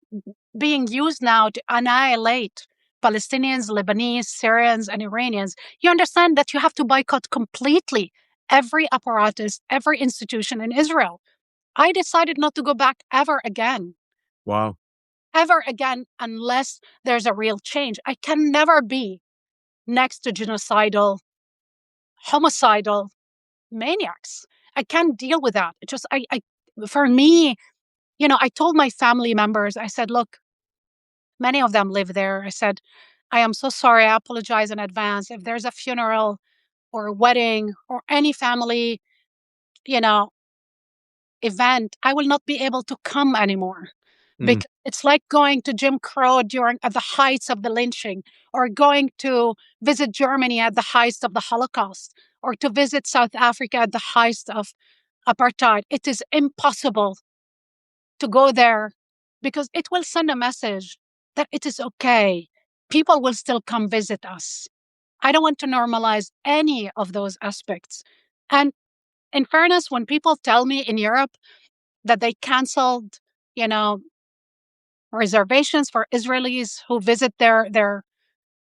being used now to annihilate Palestinians, Lebanese, Syrians, and Iranians. You understand that you have to boycott completely every apparatus, every institution in Israel. I decided not to go back Wow. ever again, unless there's a real change. I can never be next to genocidal, homicidal maniacs. I can't deal with that. It just, for me, I told my family members, I said, look, many of them live there. I said, I am so sorry. I apologize in advance. If there's a funeral or a wedding or any family, you know, event, I will not be able to come anymore. Mm. Because it's like going to Jim Crow at the heights of the lynching, or going to visit Germany at the heights of the Holocaust, or to visit South Africa at the heights of apartheid. It is impossible to go there, because it will send a message that it is okay. People will still come visit us. I don't want to normalize any of those aspects. And in fairness, when people tell me in Europe that they canceled, you know, reservations for Israelis who visit their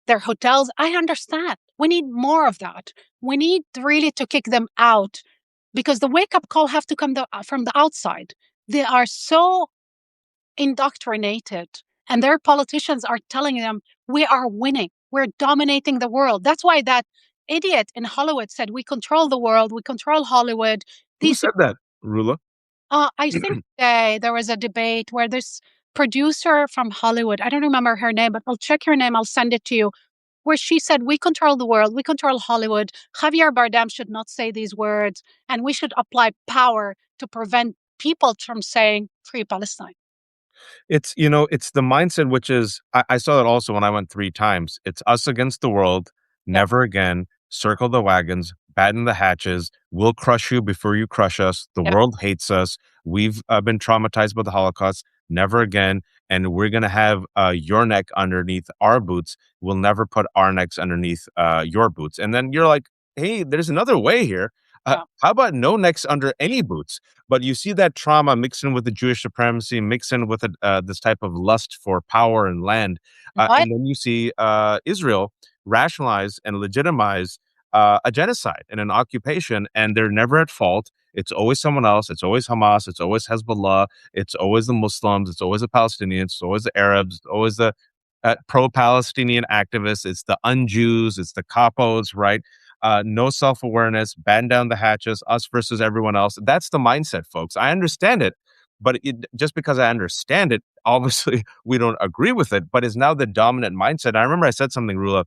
hotels, I understand. We need more of that. We need really to kick them out, because the wake up call have to come from the outside. They are so indoctrinated, and their politicians are telling them, we are winning, we're dominating the world. That's why that idiot in Hollywood said, we control the world, we control Hollywood. Who These said that, Rula? I think there was a debate where this producer from Hollywood, I don't remember her name, but I'll check her name, I'll send it to you, where she said, we control the world, we control Hollywood. Javier Bardem should not say these words, and we should apply power to prevent people from saying free Palestine. It's the mindset, which is, I saw it also when I went 3 times. It's us against the world, Yeah, never again, circle the wagons, batten the hatches, we'll crush you before you crush us. The yeah, world hates us. We've been traumatized by the Holocaust, never again. And we're going to have your neck underneath our boots. We'll never put our necks underneath your boots. And then you're like, hey, there's another way here. yeah. How about no necks under any boots? But you see that trauma mixing with the Jewish supremacy, mixing with this type of lust for power and land. What? And then you see Israel rationalize and legitimize a genocide and an occupation, and they're never at fault. It's always someone else. It's always Hamas. It's always Hezbollah. It's always the Muslims. It's always the Palestinians. It's always the Arabs. It's always the pro-Palestinian activists, it's the un-Jews, it's the capos, right? No self-awareness, ban down the hatches, us versus everyone else. That's the mindset, folks. I understand it, but just because I understand it, obviously we don't agree with it, but it's now the dominant mindset. I remember I said something, Rula,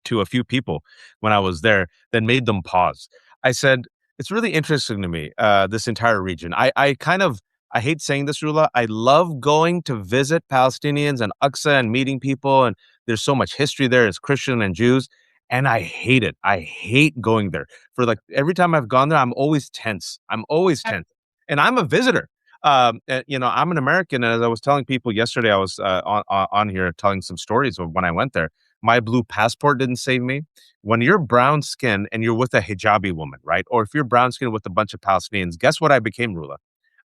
to a few people when I was there that made them pause. I said, it's really interesting to me, this entire region. I hate saying this, Rula. I love going to visit Palestinians and Aqsa and meeting people. And there's so much history there. It's Christian and Jews. And I hate it. I hate going there. For like every time I've gone there, I'm always tense. I'm always tense. And I'm a visitor. I'm an American. And as I was telling people yesterday, I was on here telling some stories of when I went there. My blue passport didn't save me. When you're brown skin and you're with a hijabi woman, right? Or if you're brown skin with a bunch of Palestinians, guess what I became, Rula?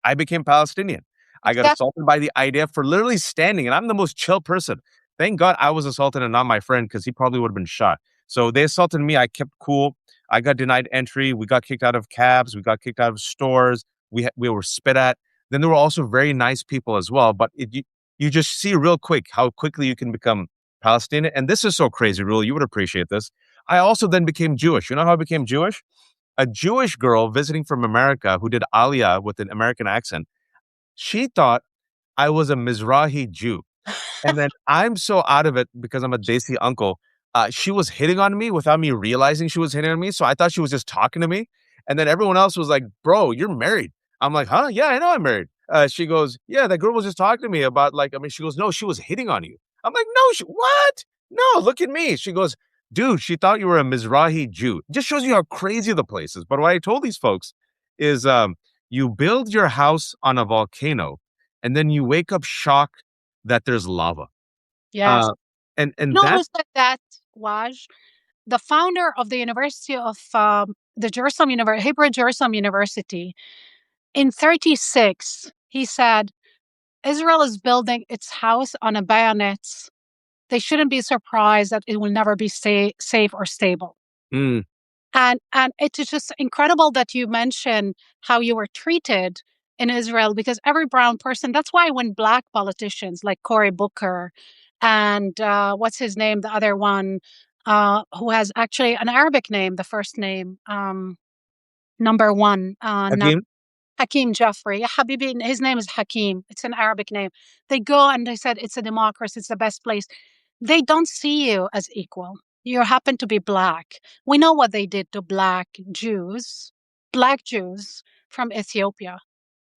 I became Palestinian. I got Exactly. assaulted by the IDF for literally standing, and I'm the most chill person. Thank God I was assaulted and not my friend, because he probably would have been shot. So they assaulted me. I kept cool. I got denied entry. We got kicked out of cabs. We got kicked out of stores. We were spit at. Then there were also very nice people as well. But you just see real quick how quickly you can become Palestinian. And this is so crazy, Rule. You would appreciate this. I also then became Jewish. You know how I became Jewish? A Jewish girl visiting from America who did Aliyah with an American accent. She thought I was a Mizrahi Jew. And then I'm so out of it because I'm a Desi uncle. She was hitting on me without me realizing she was hitting on me. So I thought she was just talking to me. And then everyone else was like, bro, you're married. I'm like, huh? Yeah, I know I'm married. She goes, yeah, that girl was just talking to me about she goes, no, she was hitting on you. I'm like, no, what? No, look at me. She goes, dude, she thought you were a Mizrahi Jew. It just shows you how crazy the place is. But what I told these folks is you build your house on a volcano and then you wake up shocked that there's lava. Yes. Uh, and You know that who said that, Waj? The founder of the University of the Hebrew Jerusalem University, in 36, he said, Israel is building its house on a bayonets. They shouldn't be surprised that it will never be safe or stable. mm, And it is just incredible that you mentioned how you were treated in Israel, because every brown person, that's why when black politicians like Cory Booker and what's his name, the other one, who has actually an Arabic name, the first name, number one, Hakeem, Hakeem Jeffrey. Yeah, Habibi, his name is Hakeem. It's an Arabic name. They go and they said it's a democracy, it's the best place. They don't see you as equal. You happen to be black. We know what they did to black Jews from Ethiopia.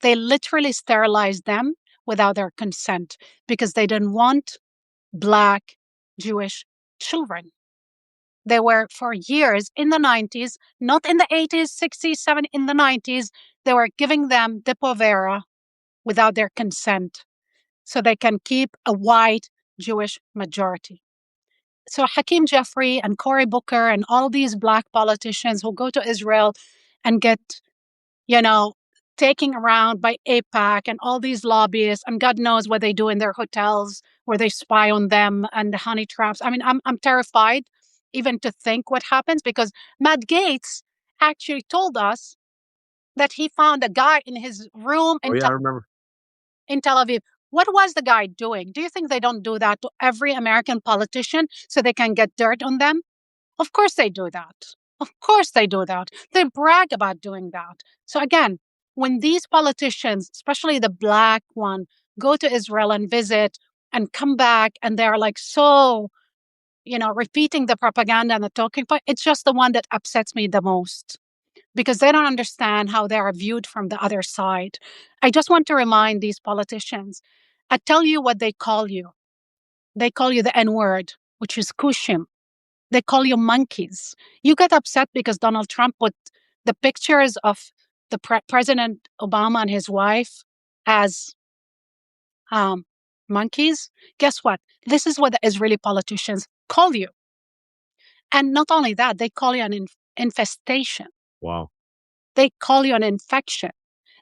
They literally sterilized them without their consent because they didn't want black Jewish children. They were for years in the 90s, not in the 80s, 60s, 70s, in the 90s, they were giving them Depo-Vera without their consent so they can keep a white Jewish majority. So Hakeem Jeffrey and Cory Booker and all these black politicians who go to Israel and get, you know, taken around by AIPAC and all these lobbyists, and God knows what they do in their hotels where they spy on them and the honey traps. I mean, I'm terrified even to think what happens, because Matt Gaetz actually told us that he found a guy in his room oh yeah, I remember. in Tel Aviv. What was the guy doing? Do you think they don't do that to every American politician so they can get dirt on them? Of course they do that. Of course they do that. They brag about doing that. So again, when these politicians, especially the black one, go to Israel and visit and come back and they're like so, repeating the propaganda and the talking point, it's just the one that upsets me the most, because they don't understand how they are viewed from the other side. I just want to remind these politicians, I tell you what they call you. They call you the N word, which is kushim. They call you monkeys. You get upset because Donald Trump put the pictures of the President Obama and his wife as um, monkeys. Guess what? This is what the Israeli politicians call you. And not only that, they call you an infestation. Wow. They call you an infection.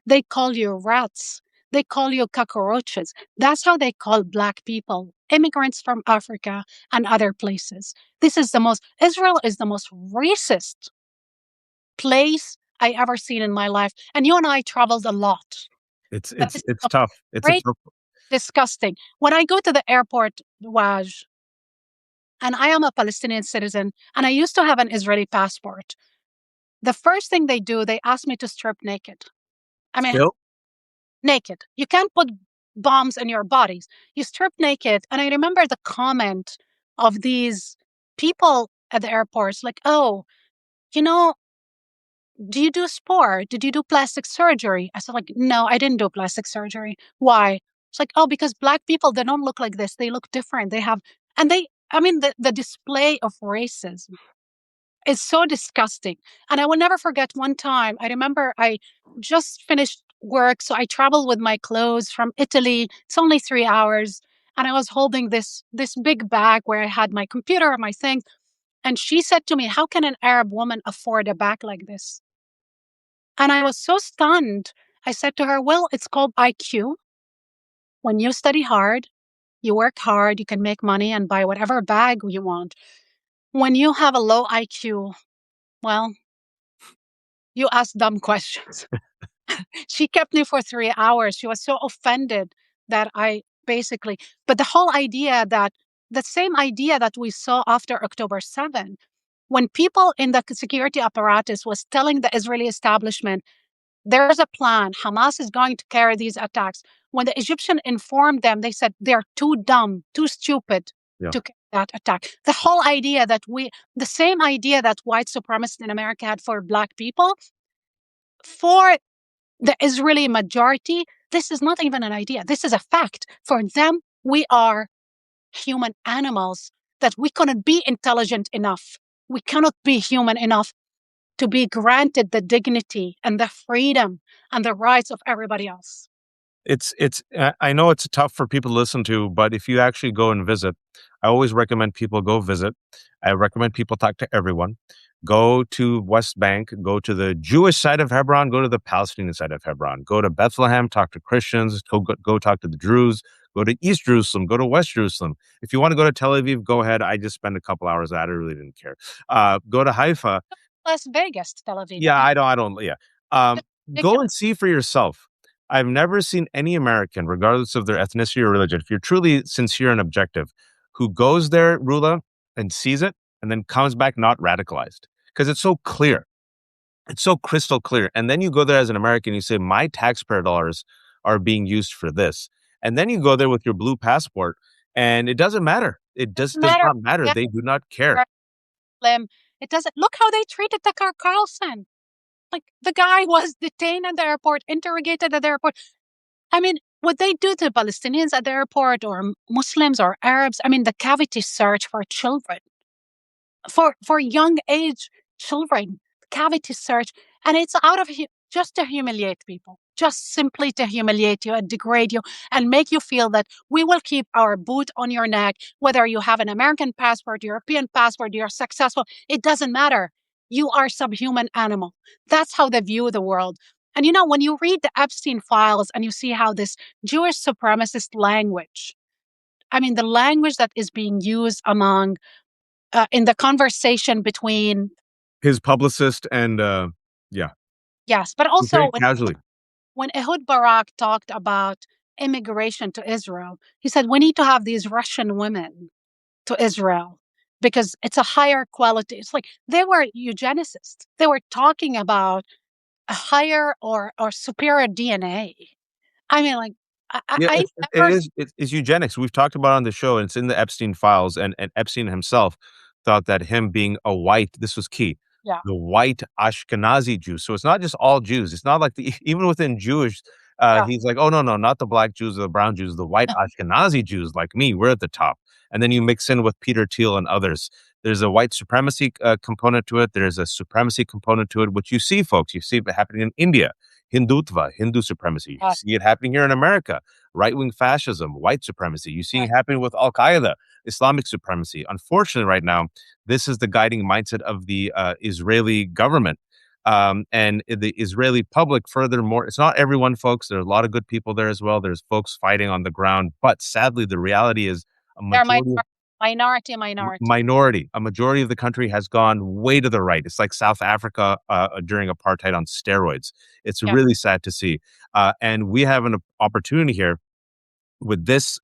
They call you rats. They call you cockroaches. That's how they call black people, immigrants from Africa and other places. Israel is the most racist place I ever seen in my life. And you and I traveled a lot. It's But it's this is it's a tough. It's a great, tough. Disgusting. When I go to the airport, Waj, and I am a Palestinian citizen, and I used to have an Israeli passport, the first thing they do, they ask me to strip naked. I mean, Still, naked. You can't put bombs in your bodies. You strip naked. And I remember the comment of these people at the airports like, oh, you know, do you do sport? Did you do plastic surgery? I said, like, no, I didn't do plastic surgery. Why? It's like, oh, because Black people, they don't look like this. They look different. They have, and they, I mean, the display of racism is so disgusting. And I will never forget one time. I remember I just finished work. So I traveled with my clothes from Italy. It's only 3 hours. And I was holding this big bag where I had my computer and my things. And she said to me, how can an Arab woman afford a bag like this? And I was so stunned. I said to her, well, it's called IQ. When you study hard, you work hard, you can make money and buy whatever bag you want. When you have a low IQ, well, you ask dumb questions. She kept me for 3 hours. She was so offended that I basically, but the whole idea that the same idea that we saw after October 7th, when people in the security apparatus was telling the Israeli establishment, there's a plan. Hamas is going to carry these attacks. When the Egyptian informed them, they said they're too dumb, too stupid yeah. to carry that attack. The whole idea that the same idea that white supremacists in America had for Black people, for the Israeli majority, this is not even an idea. This is a fact. For them, we are human animals, that we cannot be intelligent enough. We cannot be human enough to be granted the dignity and the freedom and the rights of everybody else. I know it's tough for people to listen to, but if you actually go and visit, I always recommend people go visit. I recommend people talk to everyone. Go to West Bank, go to the Jewish side of Hebron, go to the Palestinian side of Hebron, go to Bethlehem, talk to Christians, go talk to the Druze, go to East Jerusalem, go to West Jerusalem. If you want to go to Tel Aviv, go ahead. I just spent a couple hours at it. I really didn't care. Go to Haifa. Las Vegas, Tel Aviv. Yeah, I don't, yeah. Go and see for yourself. I've never seen any American, regardless of their ethnicity or religion, if you're truly sincere and objective, who goes there, Rula, and sees it, and then comes back not radicalized. Because it's so clear. It's so crystal clear. And then you go there as an American, you say, my taxpayer dollars are being used for this. And then you go there with your blue passport, and it doesn't matter. It just does not matter. Yeah. They do not care. It doesn't. Look how they treated Tucker Carlson. Like, the guy was detained at the airport, interrogated at the airport. I mean, what they do to Palestinians at the airport, or Muslims or Arabs, I mean, the cavity search for children, for young age children, cavity search, and it's out of just to humiliate people, just simply to humiliate you and degrade you and make you feel that we will keep our boot on your neck, whether you have an American passport, European passport, you're successful, it doesn't matter. You are subhuman animal. That's how they view the world. And when you read the Epstein files and you see how this Jewish supremacist language, I mean, the language that is being used among in the conversation between His publicist and, yeah. yes, but also Very casually. when Ehud Barak talked about immigration to Israel, he said we need to have these Russian women to Israel because it's a higher quality. It's like they were eugenicists. They were talking about a higher or superior DNA. I mean, like, Yeah, I it never, is. It's eugenics. We've talked about it on the show, and it's in the Epstein files. And Epstein himself thought that him being a white, this was key, yeah, the white Ashkenazi Jew. So it's not just all Jews. It's not like even within Jewish, yeah, he's like, oh no, not the black Jews or the brown Jews, the white Ashkenazi Jews like me. We're at the top. And then you mix in with Peter Thiel and others. There's a white supremacy component to it. There's a supremacy component to it, which you see, folks. You see it happening in India. Hindutva, Hindu supremacy. You see it happening here in America. Right-wing fascism, white supremacy. You see it happening with Al-Qaeda, Islamic supremacy. Unfortunately, right now, this is the guiding mindset of the Israeli government. And the Israeli public, furthermore, it's not everyone, folks. There are a lot of good people there as well. There's folks fighting on the ground. But sadly, the reality is a they're majority minority. A majority of the country has gone way to the right. It's like South Africa during apartheid on steroids. It's Yeah. really sad to see. And we have an opportunity here with this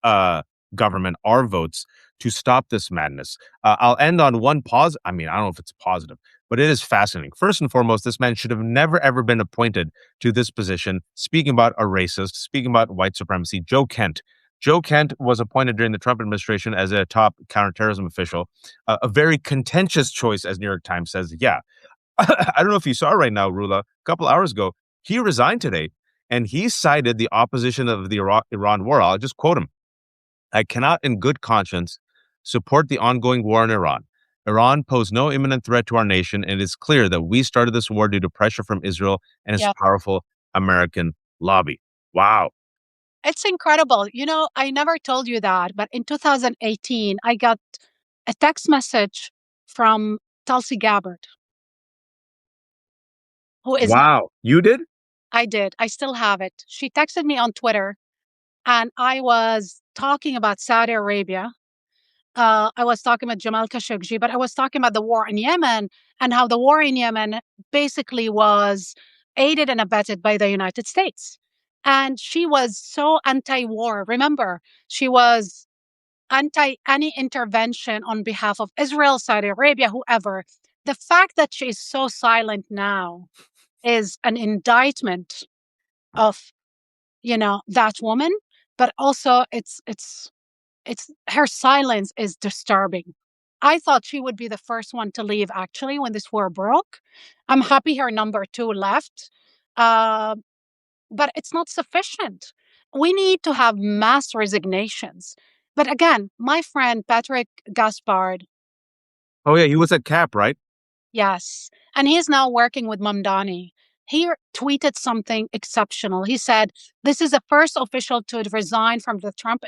government, our votes, to stop this madness. I'll end on one pause. I mean, I don't know if it's positive, but it is fascinating. First and foremost, this man should have never, ever been appointed to this position. Speaking about a racist, speaking about white supremacy, Joe Kent. Joe Kent was appointed during the Trump administration as a top counterterrorism official, a very contentious choice, as New York Times says. Yeah, I don't know if you saw right now, Rula, a couple hours ago, he resigned today and he cited the opposition of the Iran war. I'll just quote him. I cannot in good conscience support the ongoing war in Iran. Iran posed no imminent threat to our nation, and it is clear that we started this war due to pressure from Israel and its Yeah. powerful American lobby. Wow. It's incredible. I never told you that, but in 2018, I got a text message from Tulsi Gabbard, who is not, Wow. You did? I did. I still have it. She texted me on Twitter, and I was talking about Saudi Arabia. I was talking about Jamal Khashoggi, but I was talking about the war in Yemen and how the war in Yemen basically was aided and abetted by the United States. And she was so anti war. Remember, she was anti any intervention on behalf of Israel, Saudi Arabia, whoever. The fact that she is so silent now is an indictment of, that woman, but also it's her silence is disturbing. I thought she would be the first one to leave actually when this war broke. I'm happy her number two left. Uh, but it's not sufficient. We need to have mass resignations. But again, my friend Patrick Gaspard, Oh, yeah. He was at CAP, right? yes, and he is now working with Mamdani. He tweeted something exceptional. He said, "This is the first official to resign from the Trump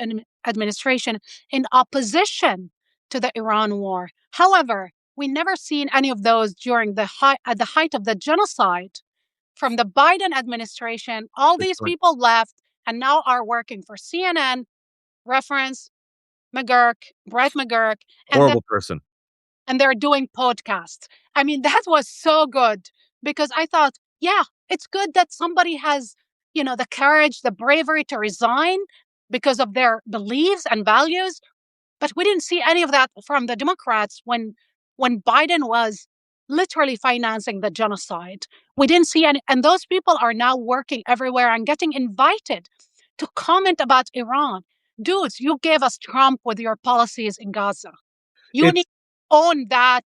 administration in opposition to the Iran war. However, we never seen any of those during at the height of the genocide. From the Biden administration, all Good these point. people left and now are working for CNN, reference McGurk, Brett McGurk, and Horrible person. they're doing podcasts." I mean, that was so good because I thought, yeah, it's good that somebody has, the courage, the bravery to resign because of their beliefs and values. But we didn't see any of that from the Democrats when Biden was literally financing the genocide. We didn't see any, and those people are now working everywhere and getting invited to comment about Iran. Dudes, you gave us Trump with your policies in Gaza. You need It's to own that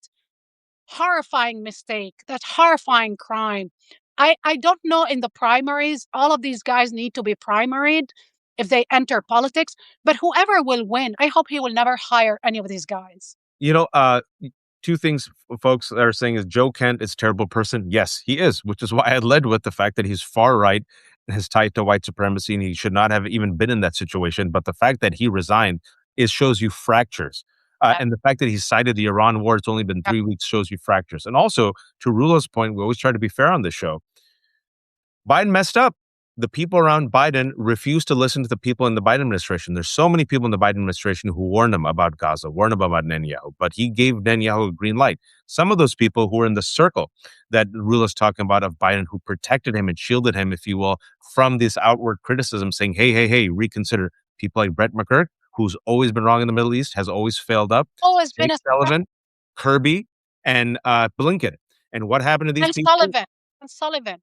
horrifying mistake, that horrifying crime. I don't know in the primaries, all of these guys need to be primaried if they enter politics, but whoever will win, I hope he will never hire any of these guys. You know, two things folks are saying is Joe Kent is a terrible person. Yes, he is, which is why I led with the fact that he's far right and is tied to white supremacy, and he should not have even been in that situation. But the fact that he resigned is shows you fractures. Yeah, And the fact that he cited the Iran war, it's only been yeah. 3 weeks, shows you fractures. And also, to Rula's point, we always try to be fair on this show. Biden messed up. The people around Biden refused to listen to the people in the Biden administration. There's so many people in the Biden administration who warned him about Gaza, warned him about Netanyahu, but he gave Netanyahu a green light. Some of those people who were in the circle that Rula's talking about of Biden, who protected him and shielded him, if you will, from this outward criticism, saying, hey, hey, hey, reconsider. People like Brett McGurk, who's always been wrong in the Middle East, has always failed up. Always been Jake a Sullivan, Kirby, and Blinken. And what happened to these and people? Sullivan. And Sullivan.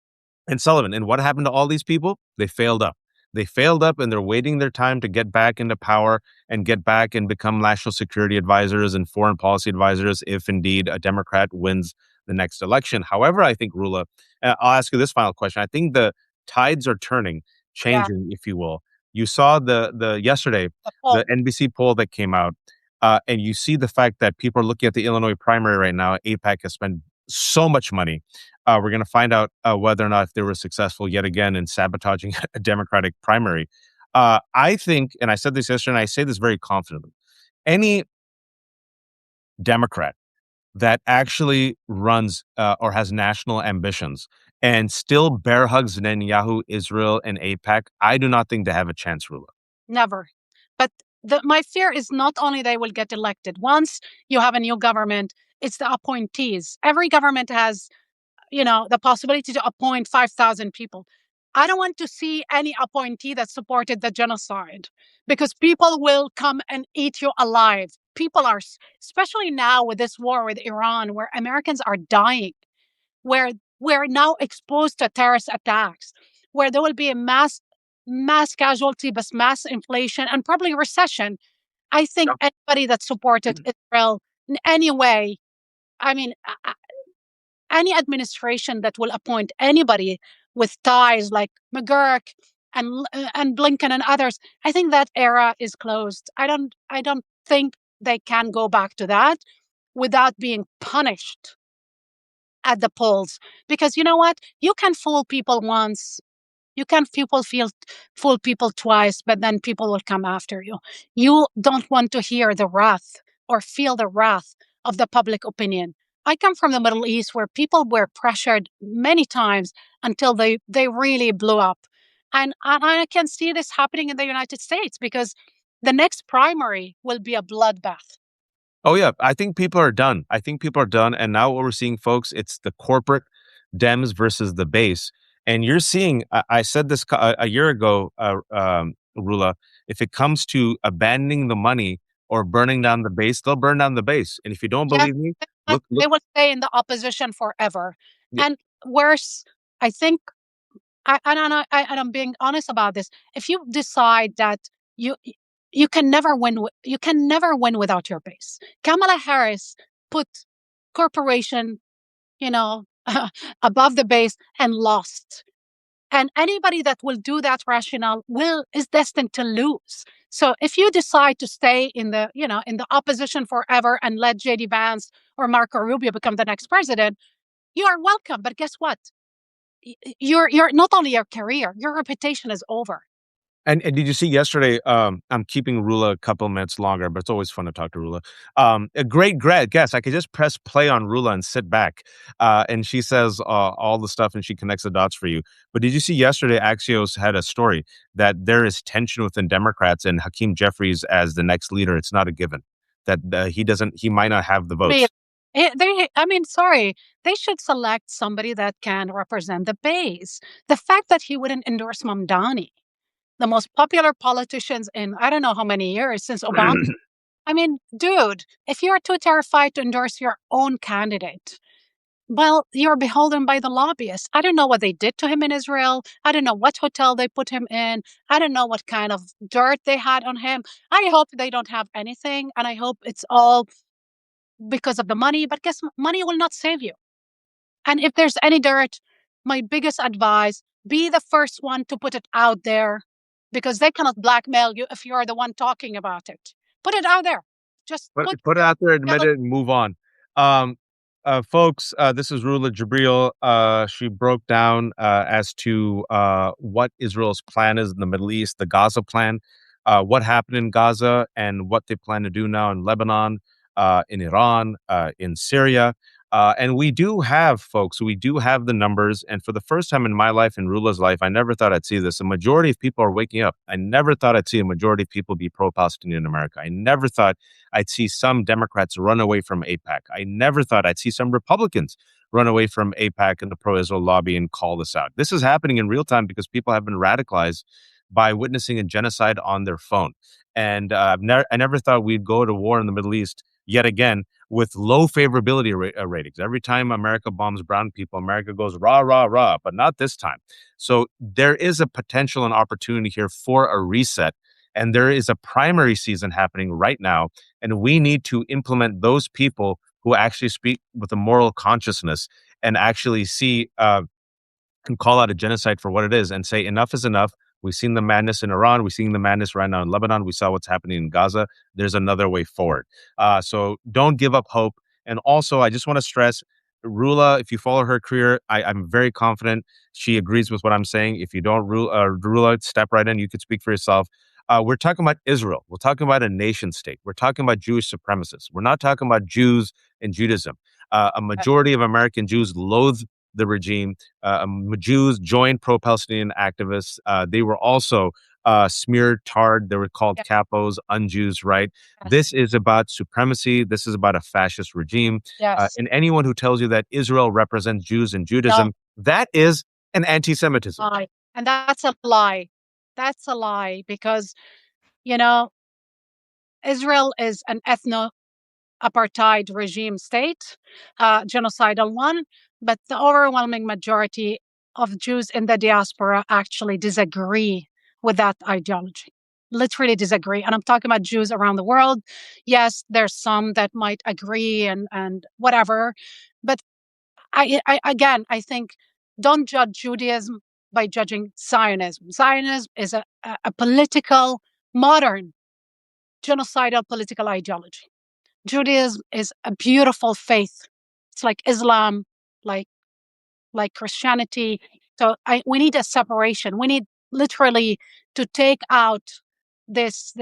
And Sullivan. And what happened to all these people? They failed up. They failed up and they're waiting their time to get back into power and get back and become national security advisors and foreign policy advisors if indeed a Democrat wins the next election. However, I think, Rula, I'll ask you this final question. I think the tides are turning, Yeah, changing, if you will. You saw the yesterday, the the poll. NBC poll that came out, and you see the fact that people are looking at the Illinois primary right now. APAC has spent so much money. We're going to find out whether or not if they were successful yet again in sabotaging a Democratic primary. I think, and I said this yesterday, and I say this very confidently, any Democrat that actually runs or has national ambitions and still bear hugs Netanyahu, Israel, and APAC, I do not think they have a chance, Rula. Never. But my fear is not only they will get elected. Once you have a new government, it's the appointees. Every government has, the possibility to appoint 5,000 people. I don't want to see any appointee that supported the genocide, because people will come and eat you alive. People are, especially now with this war with Iran, where Americans are dying, where we're now exposed to terrorist attacks, where there will be a mass casualty, but mass inflation and probably recession. I think anybody that supported Israel in any way, I mean, any administration that will appoint anybody with ties like McGurk and Blinken and others, I think that era is closed. I don't think they can go back to that without being punished at the polls. Because you know what? You can fool people once. You can fool people twice, but then people will come after you. You don't want to hear the wrath or feel the wrath of the public opinion. I come from the Middle East, where people were pressured many times until they really blew up. And I can see this happening in the United States, because the next primary will be a bloodbath. Oh yeah, I think people are done. I think people are done, and now what we're seeing, folks, it's the corporate Dems versus the base. And you're seeing. I said this a year ago, Rula. If it comes to abandoning the money or burning down the base, they'll burn down the base. And if you don't Yes, believe me, look, look. they will stay in the opposition forever. Yeah, And worse, I think, and I'm being honest about this. If you decide that you you can never win, you can never win without your base. Kamala Harris put corporation, you know, above the base and lost. And anybody that will do that rationale is destined to lose. So if you decide to stay in the, in the opposition forever and let JD Vance or Marco Rubio become the next president, you are welcome. But guess what? You're not only your career, your reputation is over. and did you see yesterday? I'm keeping Rula a couple minutes longer, but it's always fun to talk to Rula. A great guest. I could just press play on Rula and sit back, and she says all the stuff and she connects the dots for you. But did you see yesterday? Axios had a story that there is tension within Democrats and Hakeem Jeffries as the next leader. It's not a given that he might not have the votes. Sorry, they should select somebody that can represent the base. The fact that he wouldn't endorse Mamdani, the most popular politicians in I don't know how many years since Obama. I mean, dude, if you're too terrified to endorse your own candidate, well, you're beholden by the lobbyists. I don't know what they did to him in Israel. I don't know what hotel they put him in. I don't know what kind of dirt they had on him. I hope they don't have anything, and I hope it's all because of the money. But guess money will not save you. And if there's any dirt, my biggest advice, be the first one to put it out there, because they cannot blackmail you if you're the one talking about it. Put it out there. Just Put it out there, admit it, and move on. Um, folks, this is Rula Jebreal. She broke down as to what Israel's plan is in the Middle East, the Gaza plan, what happened in Gaza, and what they plan to do now in Lebanon, in Iran, in Syria. And we do have, folks, we do have the numbers. And for the first time in my life, in Rula's life, I never thought I'd see this. A majority of people are waking up. I never thought I'd see a majority of people be pro-Palestinian in America. I never thought I'd see some Democrats run away from AIPAC. I never thought I'd see some Republicans run away from AIPAC and the pro-Israel lobby and call this out. This is happening in real time because people have been radicalized by witnessing a genocide on their phone. And I never thought we'd go to war in the Middle East yet again with low favorability ratings. Every time America bombs brown people, America goes rah, rah, rah, but not this time. So there is a potential and opportunity here for a reset. And there is a primary season happening right now. And we need to implement those people who actually speak with a moral consciousness and actually see and call out a genocide for what it is and say enough is enough. We've seen the madness in Iran. We've seen the madness right now in Lebanon. We saw what's happening in Gaza. There's another way forward. So don't give up hope. And also, I just want to stress, Rula, if you follow her career, I'm very confident she agrees with what I'm saying. If you don't, Rula, step right in. You could speak for yourself. We're talking about Israel. We're talking about a nation state. We're talking about Jewish supremacists. We're not talking about Jews and Judaism. A majority of American Jews loathe the regime. Jews joined pro-Palestinian activists. They were also smeared, tarred. They were called capos, unjews, right? Yes. This is about supremacy. This is about a fascist regime. Yes. And anyone who tells you that Israel represents Jews and Judaism, that is an anti-Semitism. And that's a lie. That's a lie because, you know, Israel is an ethno apartheid regime state, genocidal one, but the overwhelming majority of Jews in the diaspora actually disagree with that ideology. Literally disagree. And I'm talking about Jews around the world. Yes, there's some that might agree and whatever. But again, I think don't judge Judaism by judging Zionism. Zionism is a political, modern, genocidal political ideology. Judaism is a beautiful faith. It's like Islam, like Christianity. So we need a separation. We need literally to take out this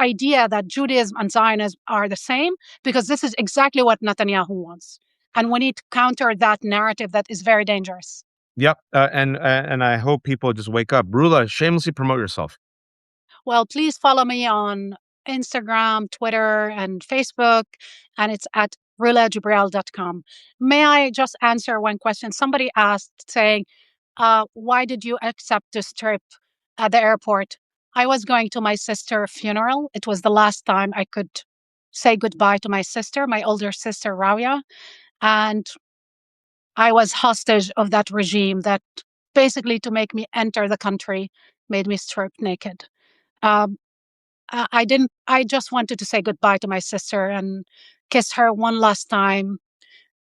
idea that Judaism and Zionism are the same, because this is exactly what Netanyahu wants, and we need to counter that narrative that is very dangerous. Yep. And I hope people just wake up. Rula, shamelessly promote yourself. Well, please follow me on Instagram, Twitter, and Facebook, and it's at rulajebreal.com. May I just answer one question? Somebody asked, saying, why did you accept this trip at the airport? I was going to my sister's funeral. It was the last time I could say goodbye to my sister, my older sister, Rawia. And I was hostage of that regime that basically, to make me enter the country, made me strip naked. Um, I didn't. I just wanted to say goodbye to my sister and kiss her one last time,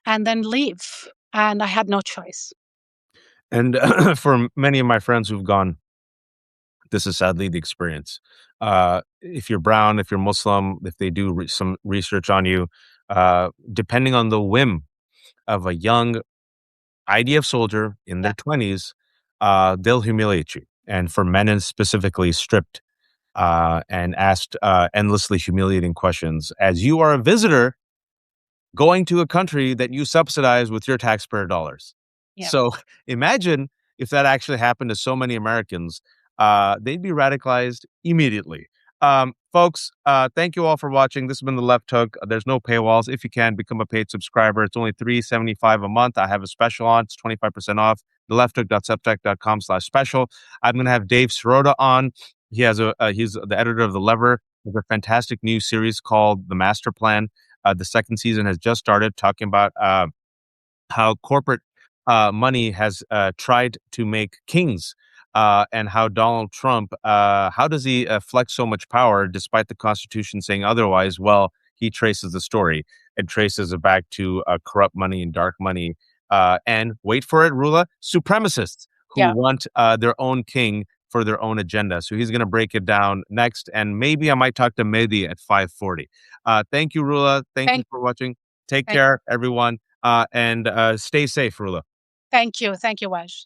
and then leave. And I had no choice. And for many of my friends who've gone, this is sadly the experience. If you're brown, if you're Muslim, if they do some research on you, depending on the whim of a young IDF soldier in Yeah, their 20s, they'll humiliate you. And for men, and specifically, stripped and asked endlessly humiliating questions. As you are a visitor going to a country that you subsidize with your taxpayer dollars. yeah. So imagine if that actually happened to so many Americans, they'd be radicalized immediately. Folks, thank you all for watching. This has been The Left Hook. There's no paywalls. If you can, become a paid subscriber. It's only $3.75 a month. I have a special on. It's 25% off. theleftook.substack.com/special. I'm going to have Dave Sirota on. He's the editor of The Lever. There's a fantastic new series called The Master Plan. The second season has just started, talking about how corporate money has tried to make kings, and how Donald Trump, how does he flex so much power despite the Constitution saying otherwise? Well, he traces the story and traces it back to corrupt money and dark money. And wait for it, Rula, supremacists who Yeah. want their own king for their own agenda. So he's going to break it down next. And maybe I might talk to Mehdi at 5:40. Thank you, Rula. Thank you Thank, for watching. Take thank, care, everyone. And stay safe, Rula. thank you. Thank you, Waj.